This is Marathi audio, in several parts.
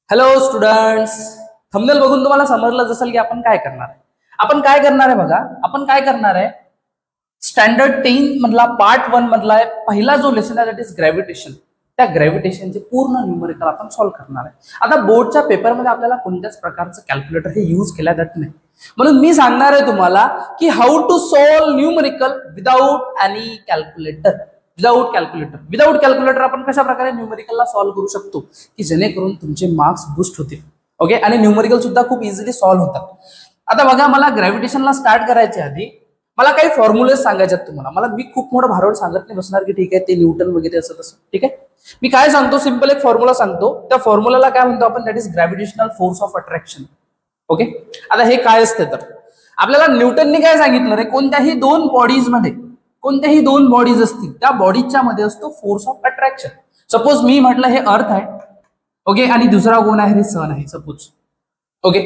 हॅलो स्टुडंट्स, थंबनेल बघून तुम्हाला समजलं असेल की आपण काय करणार आहे. बघा, आपण काय करणार आहे. स्टँडर्ड 10 मधला पार्ट 1 मधला पहिला जो लेसन आहे दॅट इज ग्रॅव्हिटेशन. त्या ग्रॅव्हिटेशनचे पूर्ण न्यूमरिकल आपण सॉल्व्ह करणार आहे. आता बोर्डच्या पेपरमध्ये आपल्याला कोणत्याच प्रकारचं कॅल्क्युलेटर हे यूज केल्या जात नाही, म्हणून मी सांगणार आहे तुम्हाला की how to solve numerical without any calculator. Without calculator आपण कशा प्रकारे न्यूमरिकलला सॉल्व्ह करू शकतो की जेणेकरून तुमचे मार्क्स बूस्ट होतील. ओके, आणि न्यूमरिकल सुद्धा खूप इझिली सॉल्व्ह होतात. आता बघा, मला ग्रॅव्हिटेशनला स्टार्ट करायच्या आधी मला काही फॉर्म्युले सांगायचे आहेत तुम्हाला. मी खूप मोठं भारोड सांगत नाही बसणार की ठीक आहे ते न्यूटन वगैरे असं तसं. ठीक आहे, मी काय सांगतो, सिंपल एक फॉर्म्युला सांगतो. त्या फॉर्म्युलाला काय म्हणतो आपण, that is gravitational force of attraction. Okay, आता हे काय असते तर आपल्याला न्यूटनने काय सांगितलं रे, कोणत्याही दोन बॉडीज असतील त्या बॉडीच्या मध्ये असतो फोर्स ऑफ अट्रॅक्शन. सपोज मी म्हटलं हे अर्थ आहे, ओके, आणि दुसरा कोण आहे रे, सन आहे सपोज. ओके,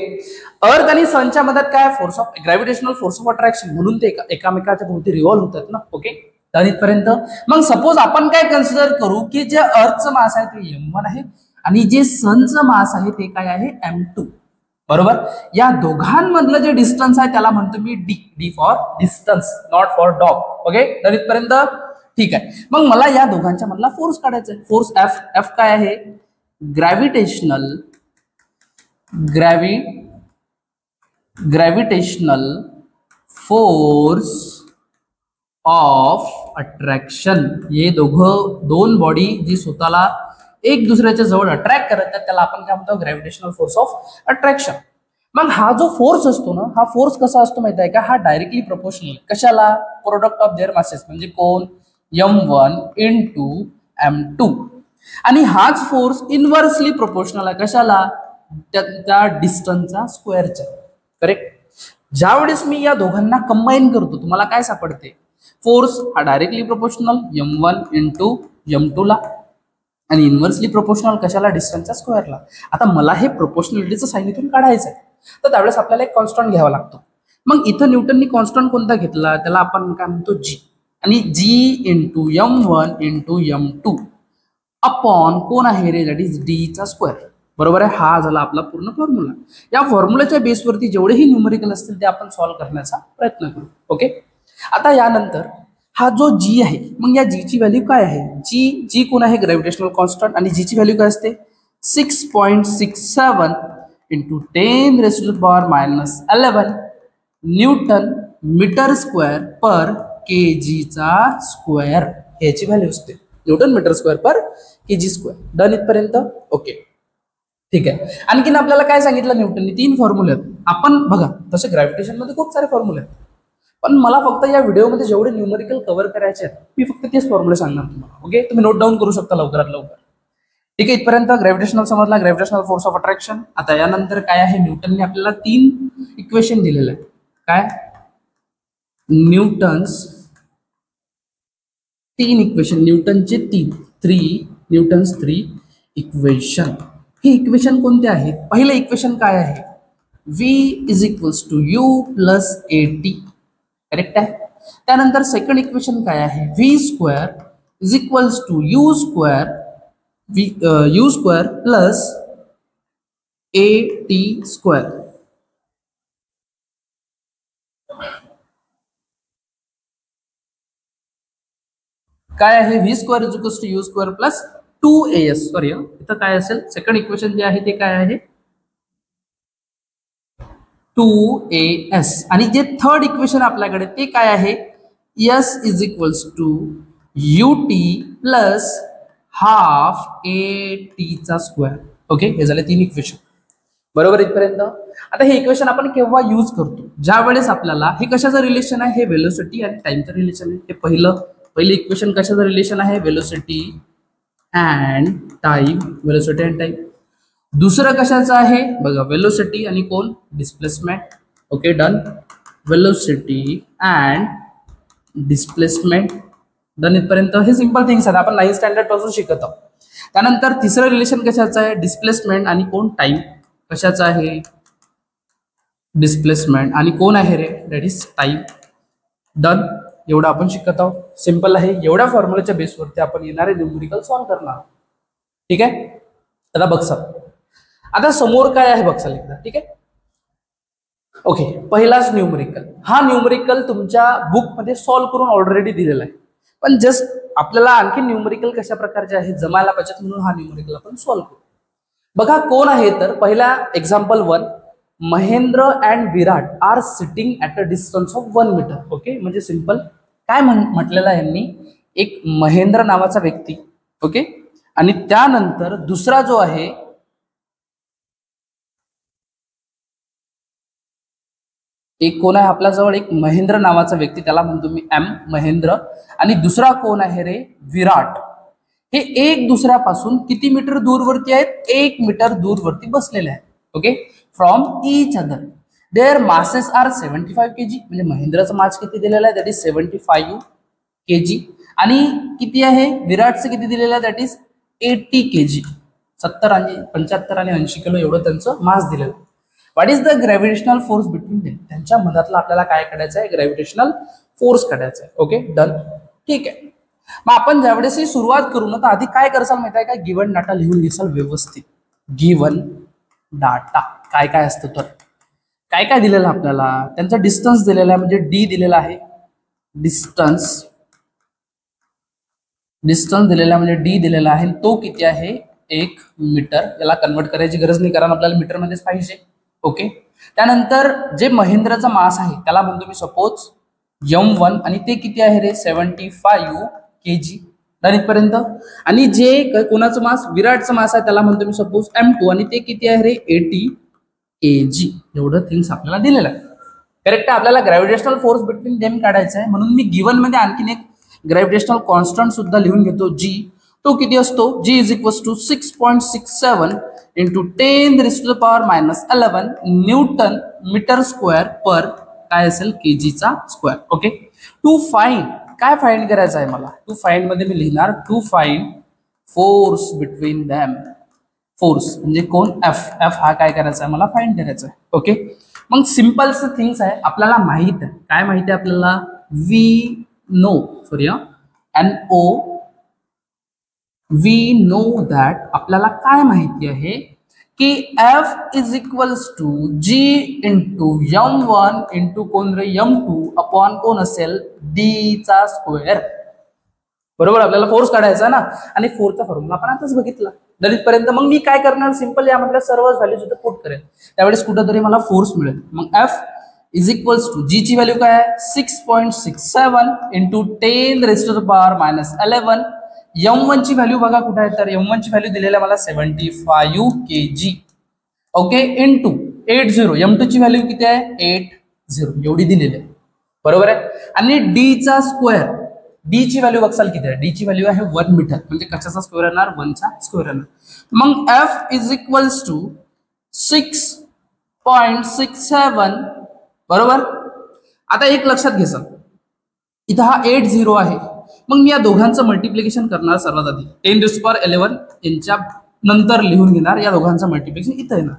अर्थ आणि सनच्या मध्ये काय force of gravitational force of attraction, म्हणून ते एकामेकाच्या भोवती रिव्हॉल्व होतात ना. ओके, तर इथपर्यंत मग सपोज आपण काय कन्सिडर करू की जे अर्थचं मास आहे ते m1 आहे आणि जे सनचं मास आहे ते काय आहे m2. बरोबर, या दोघांमधलं जे डिस्टन्स आहे त्याला म्हणतो मी D for distance, not for dog. Okay, तर इथपर्यंत ठीक आहे. मग मला या दोघांच्या मधला फोर्स काढायचा आहे. फोर्स एफ काय आहे, ग्रॅव्हिटेशनल फोर्स ऑफ अट्रॅक्शन. हे दोन बॉडी जी स्वतःला एक दुसऱ्याच्या जवळ अट्रॅक्ट करतात त्याला आपण काय म्हणतो, ग्रॅव्हिटेशनल फोर्स ऑफ अट्रॅक्शन. मग हा जो फोर्स असतो ना, हा फोर्स कसा असतो माहिती आहे का, हा डायरेक्टली प्रोपोर्शनल कशाला, प्रोडक्ट ऑफ देअर मासेस, म्हणजे कोण, m1 इंटू m2. आणि हाच फोर्स इनव्हर्सली प्रोपोर्शनल आहे कशाला, त्या डिस्टन्सचा स्क्वेअरच्या. करेक्ट. ज्यावेळेस मी या दोघांना कंबाईन करतो तुम्हाला काय सापडते, फोर्स हा directly proportional m1 into m2 ला आणि इनव्हर्सली प्रोपोर्शनल कशाला, डिस्टन्सच्या स्क्वेअरला. आता मला हे प्रोपोर्शनलिटीचं साइन इथून काढायचं आहे, तर त्यावेळेस आपल्याला एक कॉन्स्टंट घ्यावा लागतो. मग इथं न्यूटननी कॉन्स्टंट कोणता घेतला, त्याला आपण काय म्हणतो जी, आणि जी into m1 into m2 upon कोण आहे रे, दॅट इज डी चा स्क्वेअर. बरोबर आहे, हा झाला आपला पूर्ण फॉर्म्युला. या फॉर्म्युलाच्या बेसवरती जेवढेही न्यूमरिकल असतील ते आपण सॉल्व्ह करण्याचा प्रयत्न करू. ओके, आता यानंतर हा जो जी आहे, मग या जी ची व्हॅल्यू काय आहे, जी कोण आहे, ग्रॅव्हिटेशनल कॉन्स्टंट, आणि जी ची व्हॅल्यू काय असते, 6.67 इंटू 10⁻⁻11 न्यूटन मीटर स्क्वेअर पर kg चा स्क्वेअर. याची व्हॅल्यू असते न्यूटन मीटर स्क्वेअर पर kg स्क्वेअर. डन इथपर्यंत. ओके, ठीक आहे. आणखीन आपल्याला काय सांगितलं न्यूटनने, 3 फॉर्म्युले आहेत. आपण बघा तसे ग्रॅव्हिटेशन मध्ये खूप सारे फॉर्म्युले आहेत, पण मला फक्त या व्हिडिओमध्ये जेवढे न्यूमरिकल कव्हर करायचे आहेत मी फक्त तेच फॉर्म्युले सांगणार तुम्हाला. ओके, तुम्ही नोट डाऊन करू शकता लवकरात लवकर. ठीक आहे, इथपर्यंत ग्रॅव्हिटेशनल समजला, ग्रॅव्हिटेशनल फोर्स ऑफ अट्रॅक्शन. आता यानंतर काय आहे, न्यूटनने आपल्याला 3 इक्वेशन दिलेले आहेत. काय, न्यूटन्स 3 इक्वेशन, न्यूटनचे 3 इक्वेशन. हे इक्वेशन कोणते आहेत, पहिलं इक्वेशन काय आहे, v is equals to u plus at. Correct आहे. त्यानंतर सेकंड इक्वेशन काय आहे, v square is equals to u square plus at square. काय आहे, v square is equals to u square plus 2as. Sorry, इथं काय असेल, सेकंड इक्वेशन जे आहे ते काय आहे, 2as. आणि जे थर्ड इक्वेशन आपल्याकडे ते काय आहे, s is equals to ut plus half at चा स्क्वेअर. ओके, हे झाले 3 इक्वेशन. बरोबर इथपर्यंत. आता हे इक्वेशन आपण केव्हा यूज करतो, ज्या वेळेस आपल्याला हे कशाचं रिलेशन आहे, हे वेलोसिटी आणि टाइमचं रिलेशन आहे. हे पहिलं इक्वेशन कशाचं रिलेशन आहे, वेलोसिटी अँड टाइम. दुसरं कशाचं आहे बघा, वेलोसिटी आणि कोण, displacement. Okay, done. Velocity and displacement. Done इथपर्यंत. हे सिंपल थिंग्स आहेत, आपण 9th स्टँडर्ड पासून शिकत आहोत. त्यानंतर तिसरं रिलेशन कशाचं आहे, डिस्प्लेसमेंट आणि कोण, टाइम. कशाचं आहे, डिस्प्लेसमेंट आणि कोण आहे रे, दॅट इज टाइम. डन. एवढं आपण शिकत आहोत. सिंपल आहे. एवढ्या फॉर्म्युलेच्या बेसवरती आपण येणारे न्यूमरिकल सॉल्व्ह करणार. ठीक आहे. आता बघ सर, आता समोर काय आहे बघसाल एकदा, ठीक आहे. ओके, पहिलाच न्यूमरिकल. हा न्यूमरिकल तुमच्या बुकमध्ये सॉल्व्ह करून ऑलरेडी दिलेला आहे, पण जस्ट आपल्याला आणखी न्यूमरिकल कशा प्रकारचे आहे जमायला पाहिजेत म्हणून हा न्यूमरिकल आपण सॉल्व्ह करू. बघा कोण आहे तर पहिला example 1, Mahendra and Virat are sitting at a distance of 1 metre. Okay, म्हणजे सिंपल काय म्हटलेलं आहे यांनी, एक महेंद्र नावाचा व्यक्ती, ओके, आणि त्यानंतर दुसरा जो आहे एक कोण आहे आपल्या जवळ, एक महेंद्र नावाचा व्यक्ती, त्याला म्हणतो मी एम महेंद्र, आणि दुसरा कोण आहे रे विराट. हे एक दुसऱ्यापासून किती मीटर दूरवरती आहेत, 1 मीटर दूरवरती बसलेले आहेत. Okay, from each other. Their masses are 75 kg, म्हणजे महेंद्रचं मास किती दिलेला आहे, दॅट इज 75 kg, आणि किती आहे विराटचं किती दिलेलं आहे, दॅट इज 80 kg. 75 आणि 80 किलो एवढं त्यांचं मास दिलेलं आहे. What is the gravitational force between them, त्यांच्या मधातला आपल्याला काय काढायचं आहे, ग्रॅव्हिटेशनल फोर्स काढायचा आहे. ओके, डन, ठीक आहे. मग आपण ज्यावेळेस ही सुरुवात करू ना तर आधी काय करसाल माहिती आहे का, गिवन डाटा लिहून घेसाल व्यवस्थित. गिवन डाटा काय काय असतं तर काय काय दिलेलं आपल्याला, त्यांचा डिस्टन्स दिलेला आहे, म्हणजे डी दिलेला आहे, डिस्टन्स दिलेला म्हणजे डी दिलेला आहे, तो किती आहे 1 मीटर. याला कन्वर्ट करायची गरज नाही कारण आपल्याला मीटर मध्येच पाहिजे. ओके, त्यानंतर जे महेंद्रचा मास आहे त्याला म्हणतो मी सपोज M1, आणि ते किती आहे रे 75 kg. इथपर्यंत. आणि जे कोणाचं मास विराटचं मास आहे त्याला म्हणतो मी सपोज M2, आणि ते किती आहे रे 80 kg. एवढं थिंग्स आपल्याला दिलेलं आहे. करेक्ट आहे. आपल्याला ग्रॅव्हिटेशनल फोर्स बिटवीन देम काढायचा आहे, म्हणून मी गिवन मध्ये आणखीन एक ग्रॅव्हिटेशनल कॉन्स्टंट सुद्धा लिहून घेतो G. तो किती असतो, G is equals to 6.67 into 10⁻11 newton metre square पर काय असेल kg चा स्क्वेअर. ओके, टू फाइंड, काय फाइंड करायचं आहे मला, टू फाइंड मध्ये मी लिहिणार to find force between them. फोर्स म्हणजे कोण, एफ हा काय करायचा आहे मला फाइंड करायचा आहे. ओके, मग सिंपल्स थिंग्स आहे, आपल्याला माहित आहे, काय माहिती आहे आपल्याला, वी नो दॅट आपल्याला काय माहिती आहे की F is equals to G into M1 into कोण रे M2 अपॉन कोण असेल D चा स्क्वेअर. बरोबर, आपल्याला फोर्स काढायचा ना, आणि फोर्सचा फॉर्म्युला आपण आताच बघितला दलितपर्यंत. मग मी काय करणार, सिंपल यामधल्या सर्व व्हॅल्यू सुद्धा पुट करेल, त्यावेळेस कुठेतरी मला फोर्स मिळेल. मग F is equals to G ची व्हॅल्यू काय आहे 6.67 इंटू 10⁻11. M1 ची व्हॅल्यू बघा कुठे आहे, तर M1 ची व्हॅल्यू दिलेली आहे मला 75 kg. Okay, into 80. M2 ची व्हॅल्यू किती आहे 80, एवढी दिलेली आहे. बरोबर आहे. आणि D चा स्क्वेअर, D ची व्हॅल्यू बघसाल किती आहे, D ची व्हॅल्यू आहे 1 मीटर, म्हणजे कशाचा स्क्वेअर येणार 1 चा स्क्वेअर येणार. मग F इज इक्वल्स टू 6.67. बरोबर. आता एक लक्षात घ्या, इथं हा 80 आहे, मग मी या दोघांचं मल्टिप्लिकेशन करणार सर्वात आधी 10⁻11 यांच्या नंतर लिहून घेणार, या दोघांचं मल्टिप्लिकेशन इथं येणार.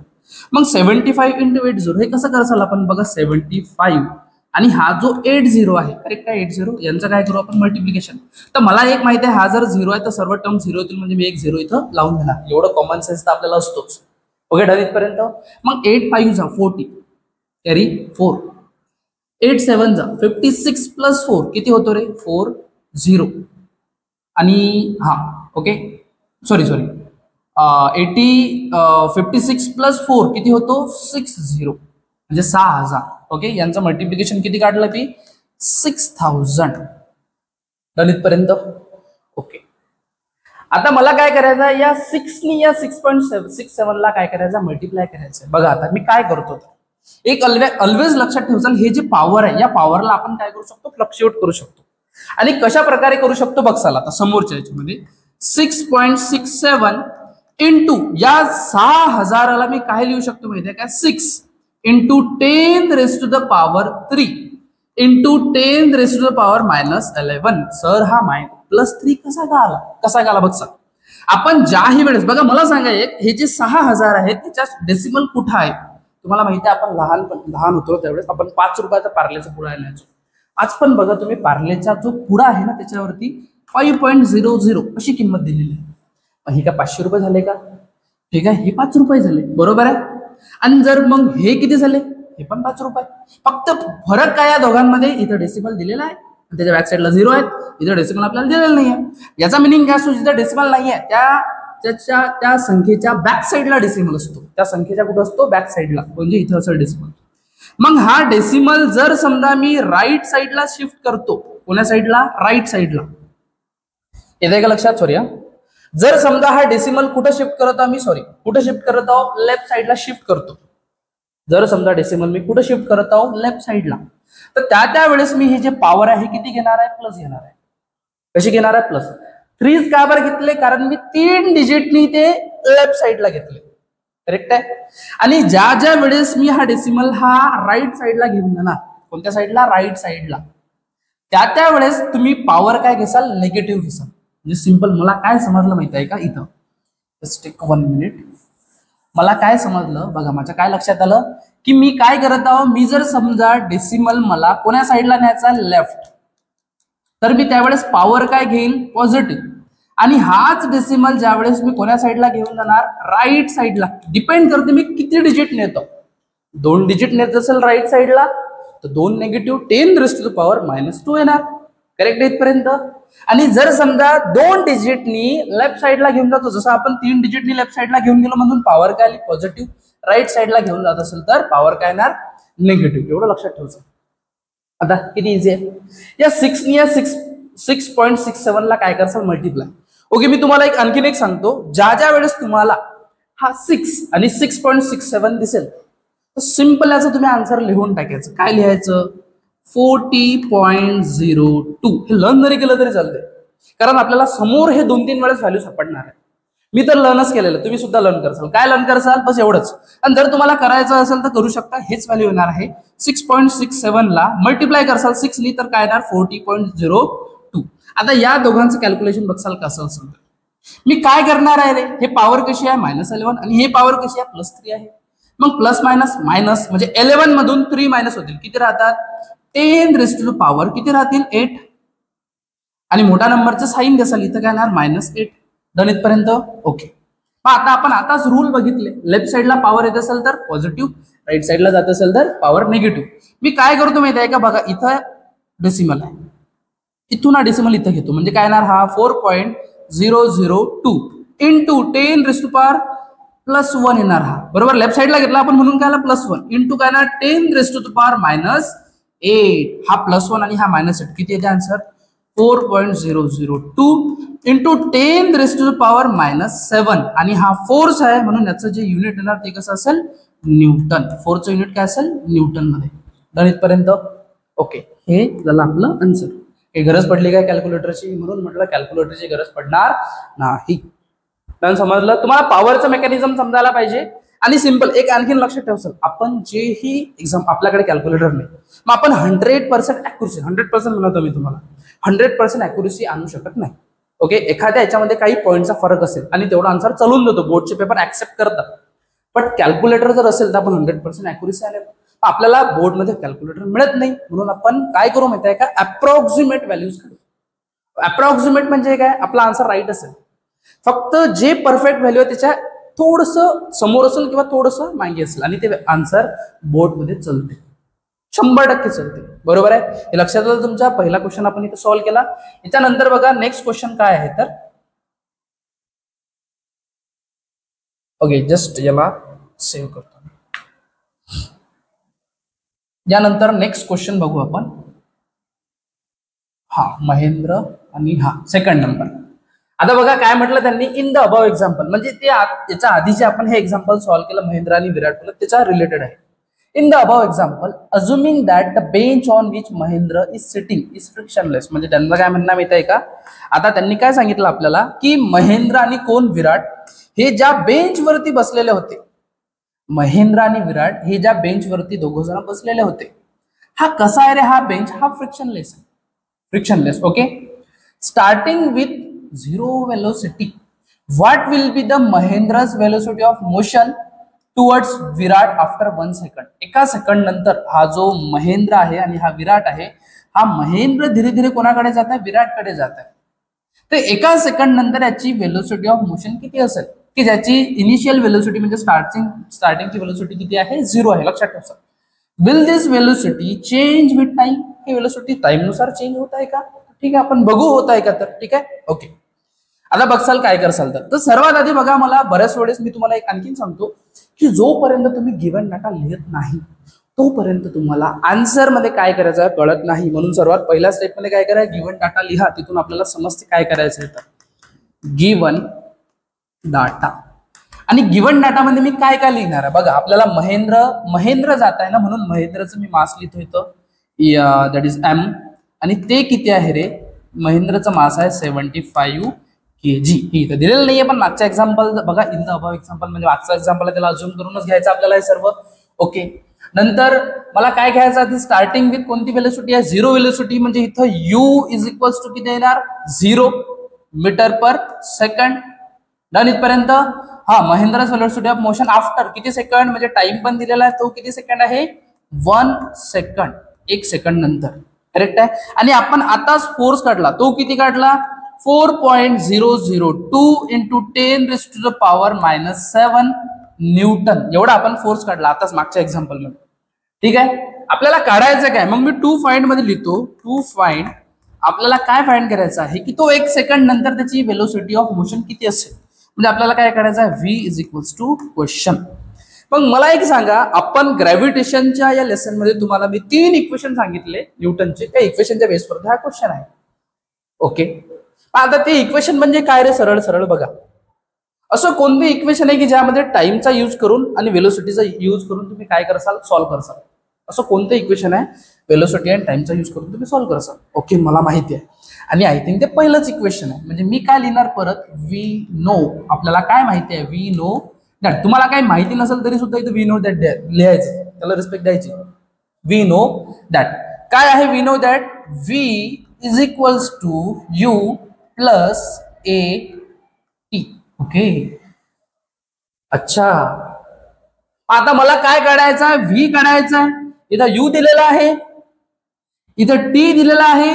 मग 75 इंटू 80 हे कसं कराल आपण बघा, 75 आणि हा जो 80 आहे, करेक्ट आहे 80, यांचं काय करू आपण मल्टिप्लिकेशन. तर मला एक माहिती आहे, हा जर 0 आहे तर सर्व टर्म 0 येतील, म्हणजे मी एक 0 इथं लावून देणार. एवढं कॉमन सेन्स तर आपल्याला असतोच. ओके, डन इथपर्यंत. मग 8 5 जा 40 कॅरी 4, 8 7 जा 56 प्लस 4 किती होतो रे 40. आणि हा ओके सॉरी 56 प्लस 4 किती होतो 60, म्हणजे 6000. ओके, यांचं मल्टिप्लिकेशन किती काढलं ती 6000. दलितपर्यंत. ओके, आता मला काय करायचं, या 6 नी या 6.67 ला काय करायचं मल्टिप्लाय करायचं. बघा आता मी काय करतो, एक ऑलवेज लक्षात ठेवाल, हे जे पॉवर आहे या पॉवरला आपण काय करू शकतो फ्लक्च्युएट करू शकतो. आणि कशा प्रकारे करू शकतो बघसाल आता समोरच्या याच्यामध्ये 6.67 इंटू या 6000ला मी काय लिहू शकतो माहिती आहे का, 6 इंटू 10⁻³ इंटू 10⁻⁻11. सर हा -3 कसा गाला बघसा. आपण ज्याही वेळेस बघा मला सांगा, एक हे जे 6000 आहेत त्याच्या डेसिमल कुठं आहे तुम्हाला माहिती आहे. आपण लहान होतो त्यावेळेस आपण 5 रुपयाचा पार्लेचा पुडा आणायचो. आज पण बघा तुम्ही पार्लेचा जो पुडा आहे ना त्याच्यावरती 5.00 अशी किंमत दिलेली आहे. ही का 500 रुपये झाले का, ठीक आहे, हे 5 रुपये झाले, बरोबर आहे. आणि जर मग हे किती झाले, हे पण 5 रुपये. फक्त फरक काय या दोघांमध्ये, इथं डेसिमल दिलेला आहे, त्याच्या बॅक साईडला 0 आहेत, इथं डेसिमल आपल्याला दिलेलं नाही आहे. याचा मिनिंग काय असतो, जिथं डेसिमल नाही आहे त्या संख्येच्या बॅक साईडला डेसिमल असतो. त्या संख्येच्या कुठं असतो, बॅक साईडला, म्हणजे इथं असं डेसिमल. मग हा डेसिमल जर समजा मी राईट साईडला शिफ्ट करतो, कोण्या साईडला, राईट साईडला, येते का लक्षात, सॉरी. जर समजा हा डेसिमल कुठं शिफ्ट करत आहोत मी, कुठं शिफ्ट करत आहोत, लेफ्ट साईडला शिफ्ट करतो. जर समजा डेसिमल मी कुठं शिफ्ट करत आहोत, लेफ्ट साईडला, तर त्यावेळेस मी हे जे पॉवर आहे किती घेणार आहे, प्लस घेणार आहे. कशी घेणार आहे, प्लस. 3 का बरं घेतले, कारण मी 3 डिजिटनी ते लेफ्ट साईडला घेतले, करेक्ट आहे. आणि ज्या वेळेस मी हा डेसिमल हा राईट साईडला घेऊन जाणार, कोणत्या साईडला, राईट साईडला, त्या वेळेस तुम्ही पॉवर काय घेसाल, निगेटिव्ह घेसाल. म्हणजे सिंपल, मला काय समजलं माहिती आहे का, इथं जस्ट टेक 1 मिनिट. मला काय समजलं बघा, माझ्या काय लक्षात आलं की मी काय करत आहो, मी जर समजा डेसिमल मला कोण्या साईडला न्यायचा, लेफ्ट, तर मी त्यावेळेस पॉवर काय घेईल, पॉझिटिव्ह. आणि हाच डेसिमल ज्यावेळेस मी कोण्या साईडला घेऊन जाणार, राईट साईडला, डिपेंड करते मी किती डिजिट नेतो. 2 डिजिट नेत असेल राईट साईडला तर 2 निगेटिव्ह 10⁻⁻² येणार, करेक्ट इथपर्यंत. आणि जर समजा 2 डिजिटनी लेफ्ट साईडला घेऊन जातो, जसं आपण 3 डिजिटनी लेफ्ट साईडला घेऊन गेलो म्हणून पॉवर काय आली, पॉझिटिव्ह. राईट साईडला घेऊन जात असेल तर पॉवर काय येणार, निगेटिव्ह. एवढं लक्षात ठेवायचं. आता किती इझी आहे, या 6 ला काय करसाल, मल्टिप्लाय. ओके, मी तुम्हाला आणखीन एक सांगतो, ज्या वेळेस तुम्हाला हा 6 आणि 6.67 दिसेल तर सिंपल याचं तुम्ही आन्सर लिहून टाकायचं. काय लिहायचं, 40.02. हे लर्न जरी केलं तरी चालतंय, कारण आपल्याला समोर हे 2-3 वेळेस व्हॅल्यू सापडणार आहे. मी तर लर्नच केलेलं, तुम्ही सुद्धा लर्न करसाल. काय लर्न करसाल, बस एवढंच. आणि जर तुम्हाला करायचं असेल तर करू शकता, हेच व्हॅल्यू येणार आहे. 6.67 ला मल्टिप्लाय करसाल 6 नी तर काय येणार, 40.02. आता या दोघांचं कॅल्क्युलेशन बघसाल कसं असेल. मी काय करणार आहे रे, हे पॉवर कशी आहे, -11, आणि हे पॉवर कशी आहे, +3 आहे. मग प्लस मायनस मायनस म्हणजे 11 मधून 3 मायनस होतील, किती राहतात, 10⁻⁸ किती राहतील, 8. आणि मोठ्या नंबरचं साईन द्याल, इथं काय येणार, -8. डन इथपर्यंत, ओके. मग आता आपण आताच रूल बघितले, लेफ्ट साईडला पॉवर येत असेल तर पॉझिटिव्ह, राईट साईडला जात असेल तर पॉवर निगेटिव्ह. मी काय करतो माहिती आहे का, बघा इथं डेसिमल आहे, इथून हा डेसिमल इथं घेतो, म्हणजे काय येणार, हा 4.002 इंटू 10⁻+1 येणार, हा बरोबर. लेफ्ट साईडला घेतला आपण म्हणून काय आला, +1 इंटू काय येणार, 10⁻⁻8. हा +1 आणि हा -8 किती येते आन्सर, 4.002 इंटू 10⁻⁻7. आणि हा फोर्स आहे म्हणून याचं जे युनिट येणार ते कसं असेल, न्यूटन. फोर्सचं युनिट काय असेल, न्यूटन मध्ये. डन इथपर्यंत, ओके. हे झालं आपलं आन्सर. काही गरज पडली काय कॅल्क्युलेटरची, म्हणून म्हटलं कॅल्क्युलेटरची गरज पडणार नाही. डन, समजलं. तुम्हाला पॉवरचं मेकॅनिझम समजायला पाहिजे. आणि सिंपल एक आणखीन लक्षात ठेवसाल, आपण जेही एक्झाम, आपल्याकडे कॅल्क्युलेटर नाही, मग आपण 100% ॲक्युरसी, 100% म्हणतो मी तुम्हाला, 100% ॲक्युरसी आणू शकत नाही. ओके, एखाद्या याच्यामध्ये काही पॉईंटचा फरक असेल आणि तेवढा आन्सर चालून देतो, बोर्डचे पेपर ऍक्सेप्ट करतात. पण कॅल्क्युलेटर जर असेल तर आपण 100% ॲक्युरसी आले, आपल्याला बोर्डमध्ये कॅल्क्युलेटर मिळत नाही, म्हणून आपण काय करू माहिती आहे का, अप्रॉक्सिमेट व्हॅल्यूज काढू. अप्रॉक्सिमेट म्हणजे काय, आपला आन्सर राईट असेल, फक्त जे परफेक्ट व्हॅल्यू आहे त्याच्या थोडंसं समोर असेल किंवा थोडंसं मागे असेल, आणि ते आन्सर बोर्डमध्ये चालते, 100% चालते, बरोबर आहे. हे लक्षात आलं तुमच्या. पहिला क्वेश्चन आपण इथे सॉल्व्ह केला. याच्यानंतर बघा नेक्स्ट क्वेश्चन काय आहे तर, ओके जस्ट याला सेव्ह करतो. यानंतर नेक्स्ट क्वेश्चन बघू आपण. हा महेंद्र आणि हा सेकंड नंबर. आता बघा काय म्हटलं त्यांनी, इन द अबव एक्झाम्पल, म्हणजे ते याच्या आधीचे आपण हे एक्झाम्पल सॉल्व्ह केलं महेंद्र आणि विराट कोहली, त्याच्या रिलेटेड आहे. In the above example, assuming that the bench on which Mahendra is sitting is frictionless, म्हणजे त्यांना काय म्हणणं माहिती आहे का, आता त्यांनी काय सांगितलं आपल्याला की महेंद्र आणि कोण, विराट, हे ज्या बेंच वरती बसलेले होते, महेंद्र आणि विराट हे ज्या बेंच वरती दोघ जण बसलेले होते, हा कसा आहे रे, हा बेंच हा फ्रिक्शनलेस आहे, frictionless. Okay, starting with 0 velocity, what will be the Mahendra's velocity of motion towards Virat after 1 second. एका सेकंड नंतर हा जो महेंद्र आहे आणि हा विराट आहे, हा महेंद्र धीरे धीरे कोणाकडे जात आहे, विराटकडे जात आहे. तर एका सेकंड नंतर याची वेलोसिटी ऑफ मोशन किती असेल, की ज्याची इनिशियल व्हेलोसिटी म्हणजे स्टार्टिंगची व्हेलोसिटी किती आहे 0 आहे. लक्षात ठेवा. Will this velocity change with time, he velocity time नुसार चेंज होत आहे का? ठीक आहे, आपण बघू होत आहे का तर. ठीक आहे, ओके. आता बघसाल काय करसाल तर सर्वात आधी बघा, मला बऱ्याच वेळेस मी तुम्हाला एक आणखीन सांगतो की जोपर्यंत तुम्ही गिव्हन डाटा लिहित नाही तोपर्यंत तुम्हाला आन्सर मध्ये काय करायचं कळत नाही. म्हणून सर्वात पहिल्या स्टेप मध्ये काय करा, गिव्हन डाटा लिहा, तिथून आपल्याला समजते काय करायचं आहे. तर गिव्हन डाटा, आणि गिव्हन डाटा मध्ये मी काय काय लिहिणार आहे बघा. आपल्याला महेंद्र जात आहे ना, म्हणून महेंद्रचं मी मास लिहितो इथं, दॅट इज एम. आणि ते किती आहे रे, महेंद्रचं मास आहे 75 kg. ही इथं दिलेलं नाहीये, पण मागच्या एक्झाम्पल बघा, इन द अबव एक्झाम्पल म्हणजे मागचा एक्झाम्पल आहे, त्याला अज्युम करूनच घ्यायचं आपल्याला हे सर्व. ओके, नंतर मला काय घ्यायचं आधी, स्टार्टिंग विथ कोणती व्हेलोसिटी आहे, 0 व्हेलोसिटी, म्हणजे इथं u इज इक्वल्स टू किती येणार 0 मीटर पर सेकंड. डन इथपर्यंत. हा, महेंद्रस व्हेलोसिटी ऑफ मोशन आफ्टर किती सेकंड, म्हणजे टाइम पण दिलेला आहे, तो किती सेकंड आहे 1 सेकंड, 1 सेकंड नंतर. करेक्ट आहे. आणि आपण आताच फोर्स काढला, तो किती काढला 4.002 इंटू 10⁻⁻7 न्यूटन, एवढा आपण फोर्स काढला आताच मागच्या एक्झाम्पल मध्ये. ठीक आहे, आपल्याला काढायचं काय, मग मी टू फाइंड मध्ये लिहितो. टू फाइंड, आपल्याला काय फाइंड करायचं आहे की तो 1 सेकंड नंतर त्याची व्हेलोसिटी ऑफ मोशन किती असेल. म्हणजे आपल्याला काय करायचं आहे, v is equals to question. मग मला एक सांगा, आपण ग्रॅव्हिटेशनच्या या लेसन मध्ये तुम्हाला मी 3 इक्वेशन सांगितले न्यूटनचे, त्या इक्वेशनच्या बेसवर हा क्वेश्चन आहे. ओके, आता ते इक्वेशन म्हणजे काय रे, सरळ सरळ बघा. असं कोणते इक्वेशन आहे की ज्यामध्ये टाइमचा यूज करून आणि व्हेलोसिटीचा यूज करून तुम्ही काय करसाल, सॉल्व्ह करसाल. असं कोणतं इक्वेशन आहे, व्हेलोसिटी आणि टाइमचा यूज करून तुम्ही सॉल्व्ह करसाल. ओके, मला माहिती आहे, आणि आय थिंक ते पहिलंच इक्वेशन आहे. म्हणजे मी काय लिहिणार परत, वी नो, आपल्याला काय माहिती आहे, वी नो दॅट. तुम्हाला काही माहिती नसेल तरी सुद्धा इथं वी नो दॅट लिहायचं, त्याला रिस्पेक्ट द्यायची. वी नो दॅट काय आहे, we know that V is equals to U plus A T. Okay, अच्छा, आता मला काय काढायचं आहे, व्ही काढायचा आहे. इथं यू दिलेला आहे, इथं टी दिलेला आहे.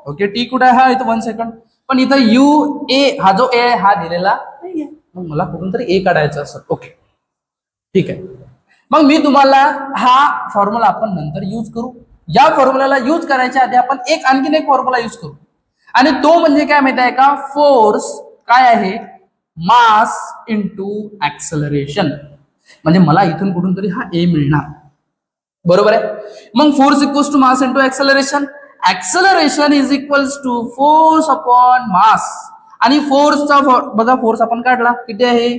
ओके, टी कुठे आहे, हा इथं 1 सेकंड, पण इथं यू ए, हा जो ए आहे हा दिलेला नाहीये, मग मला कुठून तरी ए काढायचं असं. ओके, ठीक आहे. मग मी तुम्हाला हा फॉर्म्युला आपण नंतर यूज करू. या फॉर्म्युलाला यूज करायच्या आधी आपण आणखीन एक फॉर्म्युला यूज करू, आणि तो म्हणजे काय माहिती आहे का, फोर्स काय आहे, मास इंटू ऍक्सलरेशन. म्हणजे मला इथून कुठून तरी हा ए मिळणार, बरोबर आहे. मग force equals to mass into acceleration. Acceleration is equals to force upon mass. आणि फोर्सचा बघा, फोर्स आपण काढला किती आहे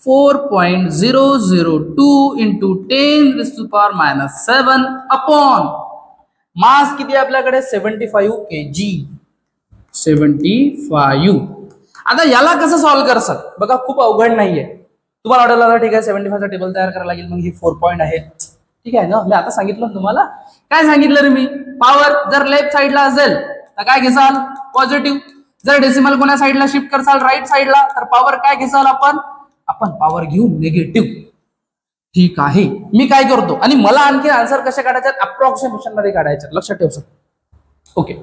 4.002 इंटू 10⁻⁷ अपॉन मास किती आहे आपल्याकडे 75 kg. 75. आता याला कसं सॉल्व्ह करसाल बघा, खूप अवघड नाहीये. तुम्हाला वाटेल ठीक आहे 75 चा टेबल तयार करायला लागेल, मग ही 4 पॉईंट आहे. ठीक आहे ना, मी आता सांगितलं तुम्हाला. काय सांगितलं रे मी, पॉवर जर लेफ्ट साइडला असेल तर काय घेसाल पॉझिटिव्ह, जर डेसिमल कोण्या साइडला शिफ्ट करसाल राईट साइडला तर पॉवर काय घेसाल आपण पॉवर घेऊ निगेटिव्ह. ठीक आहे, मी काय करतो, आणि मला आणखी आन्सर कसे काढायचे, अप्रॉक्सिमेशन मध्ये काढायचे, लक्षात ठेव सर. ओके,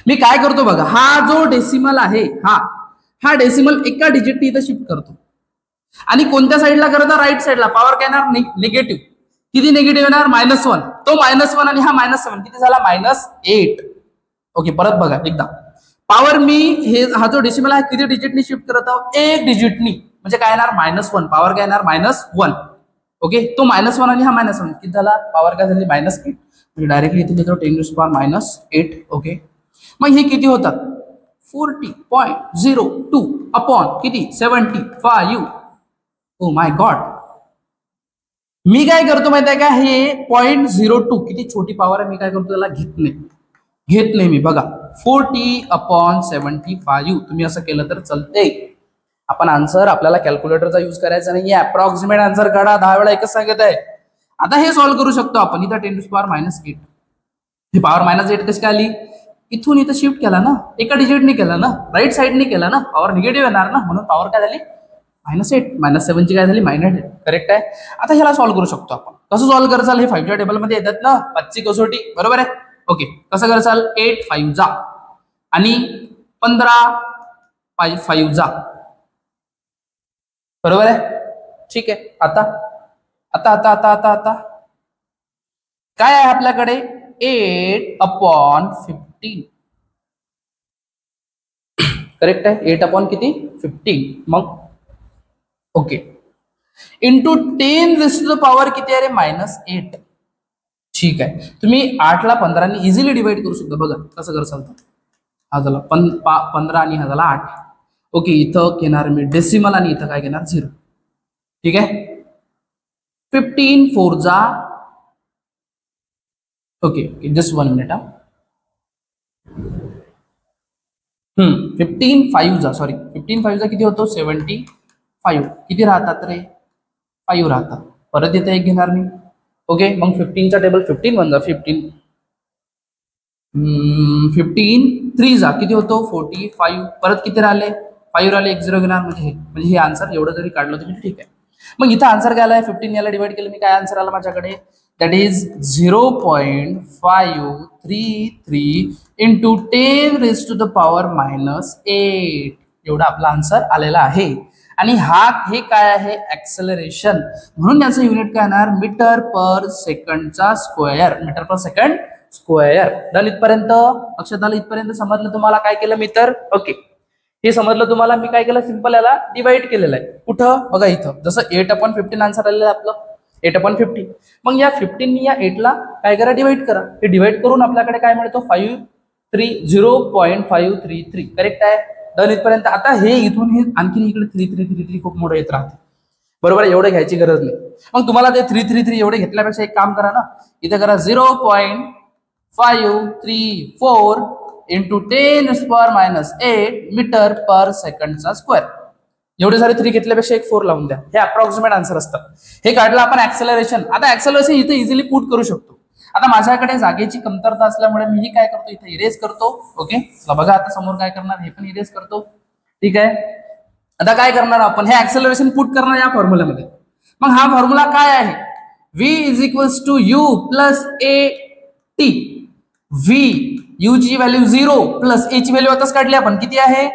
मी काय करतो बघा, हा जो डेसिमल आहे हा डेसिमल एका डिजिटने इथं शिफ्ट करतो, आणि कोणत्या साइडला करतो राईट साइडला. पॉवर काय येणार निगेटिव्ह, किती निगेटिव्ह येणार -1. तो -1 आणि हा -7 किती झाला -8. ओके, परत बघा एकदा, पॉवर मी हा जो डेसिमल आहे किती डिजिटनी शिफ्ट करत आहोत, एक डिजिटनी, म्हणजे काय येणार -1. पॉवर काय येणार -1. ओके, तो -1 आणि हा -7 किती झाला, पॉवर काय झाली -8. म्हणजे डायरेक्टली इथे देतो 10⁻⁸. ओके, मग हे किती होतात 40.02 अपॉन किती 75. ओ माय गॉड, मी काय करतो माहिती आहे का, हे 0.02 किती छोटी पॉवर आहे, मी काय करतो त्याला घेत नाही मी. बघा 40/75. तुम्ही असं केलं तर चालते. आपण आन्सर आपल्याला कॅल्क्युलेटरचा यूज करायचा नाहीये, अप्रॉक्सिमेट आन्सर काढा. 10 वेळा एकच सांगत आहे. आता हे सॉल्व्ह करू शकतो आपण. इथं 10⁻⁸. ही पॉवर -8 कशी काय आली, इथून इथं शिफ्ट केला ना, एका डिजिटने केला ना, राईट साइडने केला ना, पॉवर निगेटिव्ह येणार ना, म्हणून पॉवर काय झाली -8. -7 ची काय झाली -8. करेक्ट आहे. आता ह्याला सॉल्व्ह करू शकतो आपण. कसं सॉल्व्ह करसाल, हे 5च्या टेबल मध्ये येतात ना, 5ची कसोटी, बरोबर आहे. ओके, कसं करसाल, 8 5 जा आणि 15 5 5 जा. बरोबर आहे. ठीक आहे. आता आता आता आता आता आता काय आहे आपल्याकडे 8/15. करेक्ट आहे. 8 किती 15. मग ओके इंटू 10⁻⁴ किती आहे रे -8. ठीक आहे. तुम्ही 8ला 15ने इझिली डिवाइड करू शकता. बघा कसं कर चालतं. हा झाला 15 आणि हा झाला 8. ओके इथं घेणार मी डेसिमल आणि इथं काय घेणार 0. ठीक आहे. 15 4 जा ओके ओके जस्ट 1 मिनिट. 15 5 जा सॉरी 15 5 जा किती होतो 75. किती राहतात रे 5 राहतात. परत इथे एक घेणार मी. ओके मग 15चा टेबल 15 1 जा 15. 15 3 जा किती होतो 45. परत किती राहिले 5 राहिले. एक 0 घेणार म्हणजे हे आन्सर एवढं जरी काढलं तुम्ही ठीक आहे. मग इथं आन्सर काय आलाय 15 याला डिवाइड केलं मी काय आन्सर आला माझ्याकडे दॅट इज 0.533 इंटू 10⁻⁻8 एवढा आपला आन्सर आलेला आहे. आणि हे काय आहे ऍक्सेलरेशन म्हणून याचं युनिट काय येणार मीटर पर सेकंडचा स्क्वेअर. मीटर पर सेकंड स्क्वेअर. डन इथपर्यंत लक्षात आलं. इथपर्यंत समजलं तुम्हाला काय केलं मी तर ओके हे समजलं तुम्हाला. मी काय केलं सिंपल याला डिवाइड केलेलं आहे. कुठं बघा इथं जसं 8/15 आन्सर आलेलं आहे आपलं 8/50. मग या 15 या 8ला काय करा डिवाइड करा. हे डिवाइड करून आपल्याकडे काय मिळतो 0.533 करेक्ट आहे. डन इथपर्यंत. आता हे इथून हे आणखीन इकडे 3 खूप मोठं येत राहते. बरोबर एवढं घ्यायची गरज नाही. मग तुम्हाला ते 3 एवढे घेतल्यापेक्षा एक काम करा ना इथे करा 0.534 इंटू 10⁻⁸ मीटर पर सेकंडचा स्क्वेअर. एवढे सारे 3 घेतल्यापेक्षा एक 4 लावून द्या. हे अप्रॉक्सिमेट आन्सर असतात. हे काढलं आपण ऍक्सेलरेशन. आता ऍक्सेलरेशन इथे इझिली पुट करू शकतो. आता माझ्याकडे जागेची कमतरता असल्यामुळे मी काय करतो इथे इरेज करतो. ओके बघा आता समोर काय करणार हे पण इरेज करतो. ठीक आहे. आता काय करणार आपण हे ऍक्सेलरेशन पुट करणार या फॉर्म्युल्यामध्ये. मग हा फॉर्म्युला काय आहे v is equals to u plus A T. U ची व्हॅल्यू 0 प्लस ए ची व्हॅल्यू आताच काढली आपण किती आहे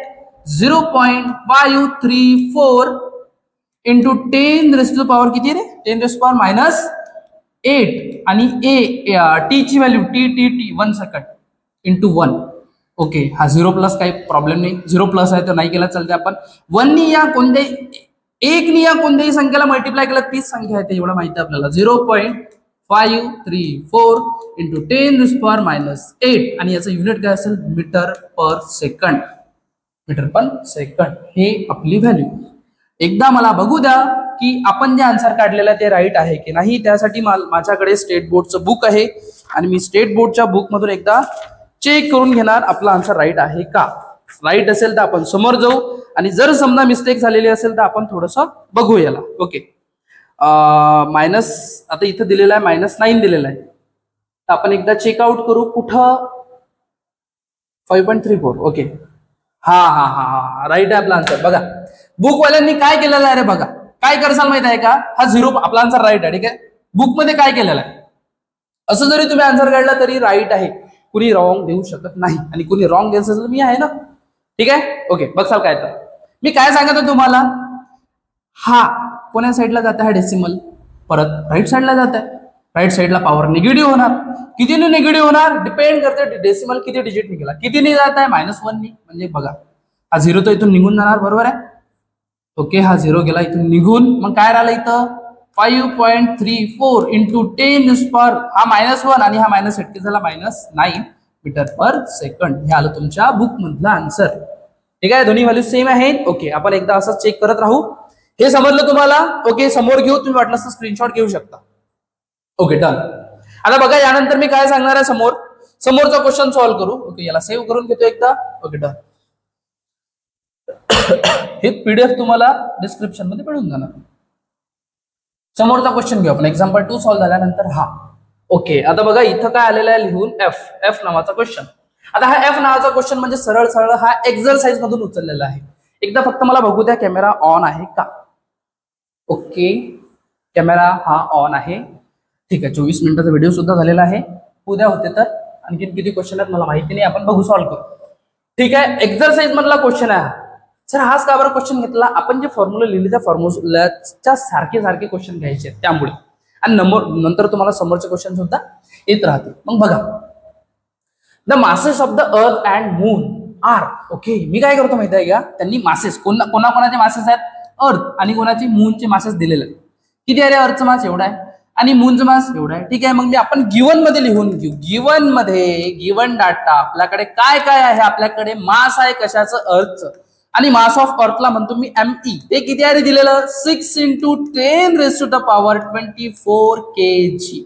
0.534 इंटू 10⁻⁻ किती रे 10⁻⁻8 आणि टी ची value T 1 second into 1. Okay हा 0 प्लस काही प्रॉब्लेम नाही. 0 प्लस आहे तर नाही केला चालते. आपण 1 या कोणत्याही संख्येला मल्टिप्लाय केला तीच संख्या आहे एवढं माहिती आहे आपल्याला 0.534 इंटू 10⁻⁸ आणि याचं युनिट काय असेल मीटर पर सेकंड. मीटर पर सेकंड हे आपली व्हॅल्यू. एकदा मला बघू द्या की आपण जे आन्सर काढलेलं आहे ते राईट आहे की नाही. त्यासाठी माझ्याकडे स्टेट बोर्डचं बुक आहे आणि मी स्टेट बोर्डच्या बुक मधून एकदा चेक करून घेणार आपला आन्सर राईट आहे का. राईट असेल तर आपण समोर जाऊ आणि जर समजा मिस्टेक झालेली असेल तर आपण थोडंसं बघू याला. ओके मायनस आता इथं दिलेलं आहे -9 दिलेलं आहे तर आपण एकदा चेकआउट करू कुठं 5.34. ओके हा राईट आहे आपला आन्सर. बघा बुकवाल्यांनी काय केलेलं आहे रे बघा काय करसाल माहित आहे का हा 0 आपला आन्सर राईट आहे. ठीक आहे. बुक मध्ये काय केलेलं आहे असं जरी तुम्ही आन्सर काढला तरी राईट आहे. कुणी रॉंग देऊ शकत नाही आणि कुणी रॉंग द्यायचं असेल मी आहे ना. ठीक आहे. ओके बघसाल काय तर मी काय सांगतो तुम्हाला हा कोण्या साईडला जात आहे डेसिमल परत राईट साईडला जात आहे. राईट साईडला पॉवर निगेटिव्ह होणार. कितीने निगेटिव्ह होणार डिपेंड करते डेसिमल किती डिजिट निघाला. कितीने जात आहे -1 नी म्हणजे बघा हा 0 तर इथून निघून जाणार बरोबर आहे. ओके हा 0 गेला इथून निघून. मग काय राहिलं इथं 5.34 इंटू 10⁻⁻ हा -1 आणि हा -8 झाला -9 मीटर पर सेकंड. हे आलं तुमच्या बुक मधलं आन्सर. ठीक आहे. दोन्ही व्हॅल्यू सेम आहेत. ओके आपण एकदा असं चेक करत राहू. हे समजलं तुम्हाला. ओके समोर घेऊ तुम्ही वाटलं तर स्क्रीनशॉट घेऊ शकता. Okay done. आता बघा यानंतर मी काय सांगणार आहे समोरचा क्वेश्चन सॉल्व्ह करू. ओके याला सेव्ह करून घेतो एकदा. Okay done. हे पीडीएफ तुम्हाला डिस्क्रिप्शन मध्ये मिळून जाणार. समोरचा क्वेश्चन घेऊ आपण. एक्झाम्पल 2 सॉल्व्ह झाल्यानंतर हा. ओके आता बघा इथं काय आलेलं आहे लिहून एफ नावाचा क्वेश्चन. आता हा एफ नावाचा क्वेश्चन म्हणजे सरळ हा एक्झरसाइज मधून उचललेला आहे. एकदा फक्त मला बघू द्या कॅमेरा ऑन आहे का. ओके कॅमेरा हा ऑन आहे. ठीक आहे. 24 मिनिटाचा व्हिडिओ सुद्धा झालेला आहे. उद्या होते तर आणखीन किती क्वेश्चन आहेत मला माहिती नाही. आपण बघू सॉल्व्ह करू. ठीक आहे. एक्झरसाइज मधला क्वेश्चन आहे. सर हाच का बरं क्वेश्चन घेतला, आपण जे फॉर्म्युला लिहिले त्या फॉर्म्युलाच्या सारखे सारखे क्वेश्चन घ्यायचे त्यामुळे, आणि नंतर तुम्हाला समोरचे क्वेश्चन सुद्धा येत राहतील. मग बघा, the masses of the earth and moon are. Okay, मी काय करतो माहिती आहे का, त्यांनी मासेस कोणाकोणाचे मासेस आहेत, अर्थ आणि कोणाचे मूनचे मासेस दिलेले आहेत. किती आहे रे, अर्थचं मास एवढा आहे आणि मूनचं मास एवढा आहे. ठीक आहे, मग मी आपण गिवन मध्ये लिहून घेऊ. गिवन मध्ये गिवन डाटा आपल्याकडे काय काय आहे, आपल्याकडे मास आहे कशाचं, अर्थचं, आणि मास ऑफ अर्थला म्हणतो मी एमई. ते किती आहे दिलेलं, 6 × 10⁻24 kg.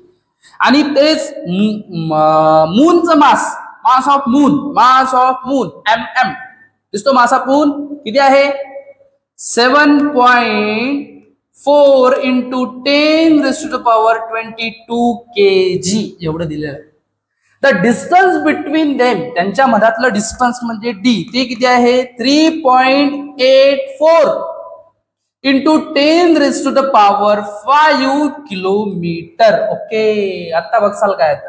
आणि तेच मूनचं मास, मास ऑफ मून एम दिसतो, मास ऑफ मून किती आहे, 7.4 × 10⁻22 kg एवढं दिलेलं आहे. द डिस्टन्स बिटवीन देम, त्यांच्या मधातलं डिस्टन्स म्हणजे डी, ते किती आहे, 3.84 × 10⁻5 किलोमीटर. ओके, आता बघसाल काय आता.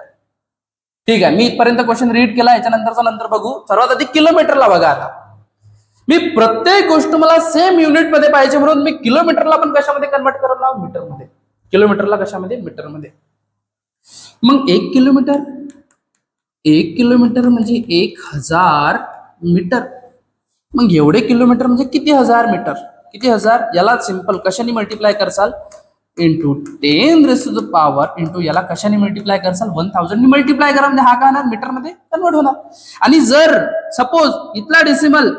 ठीक आहे, मी इथपर्यंत क्वेश्चन रीड केला, याच्यानंतरचा नंतर बघू. सर्वात आधी किलोमीटरला बघा. आता मी प्रत्येक गोष्ट मला सेम युनिट मध्ये पाहिजे म्हणून मी किलोमीटरला पण कशामध्ये कन्वर्ट करणार, मीटरमध्ये. किलोमीटरला कशामध्ये, मीटरमध्ये. मग 1 किलोमीटर म्हणजे 1000 मीटर. मग एवढे किलोमीटर म्हणजे किती हजार मीटर, किती हजार. याला सिंपल कशाने मल्टिप्लाय करसाल, इंटू 10⁻, इंटू याला कशाने मल्टिप्लाय करसाल, 1000 ने मल्टिप्लाय करा, म्हणजे हा काय होणार, मीटर मध्ये कन्वर्ट होणार. आणि जर सपोज इथला डेसिमल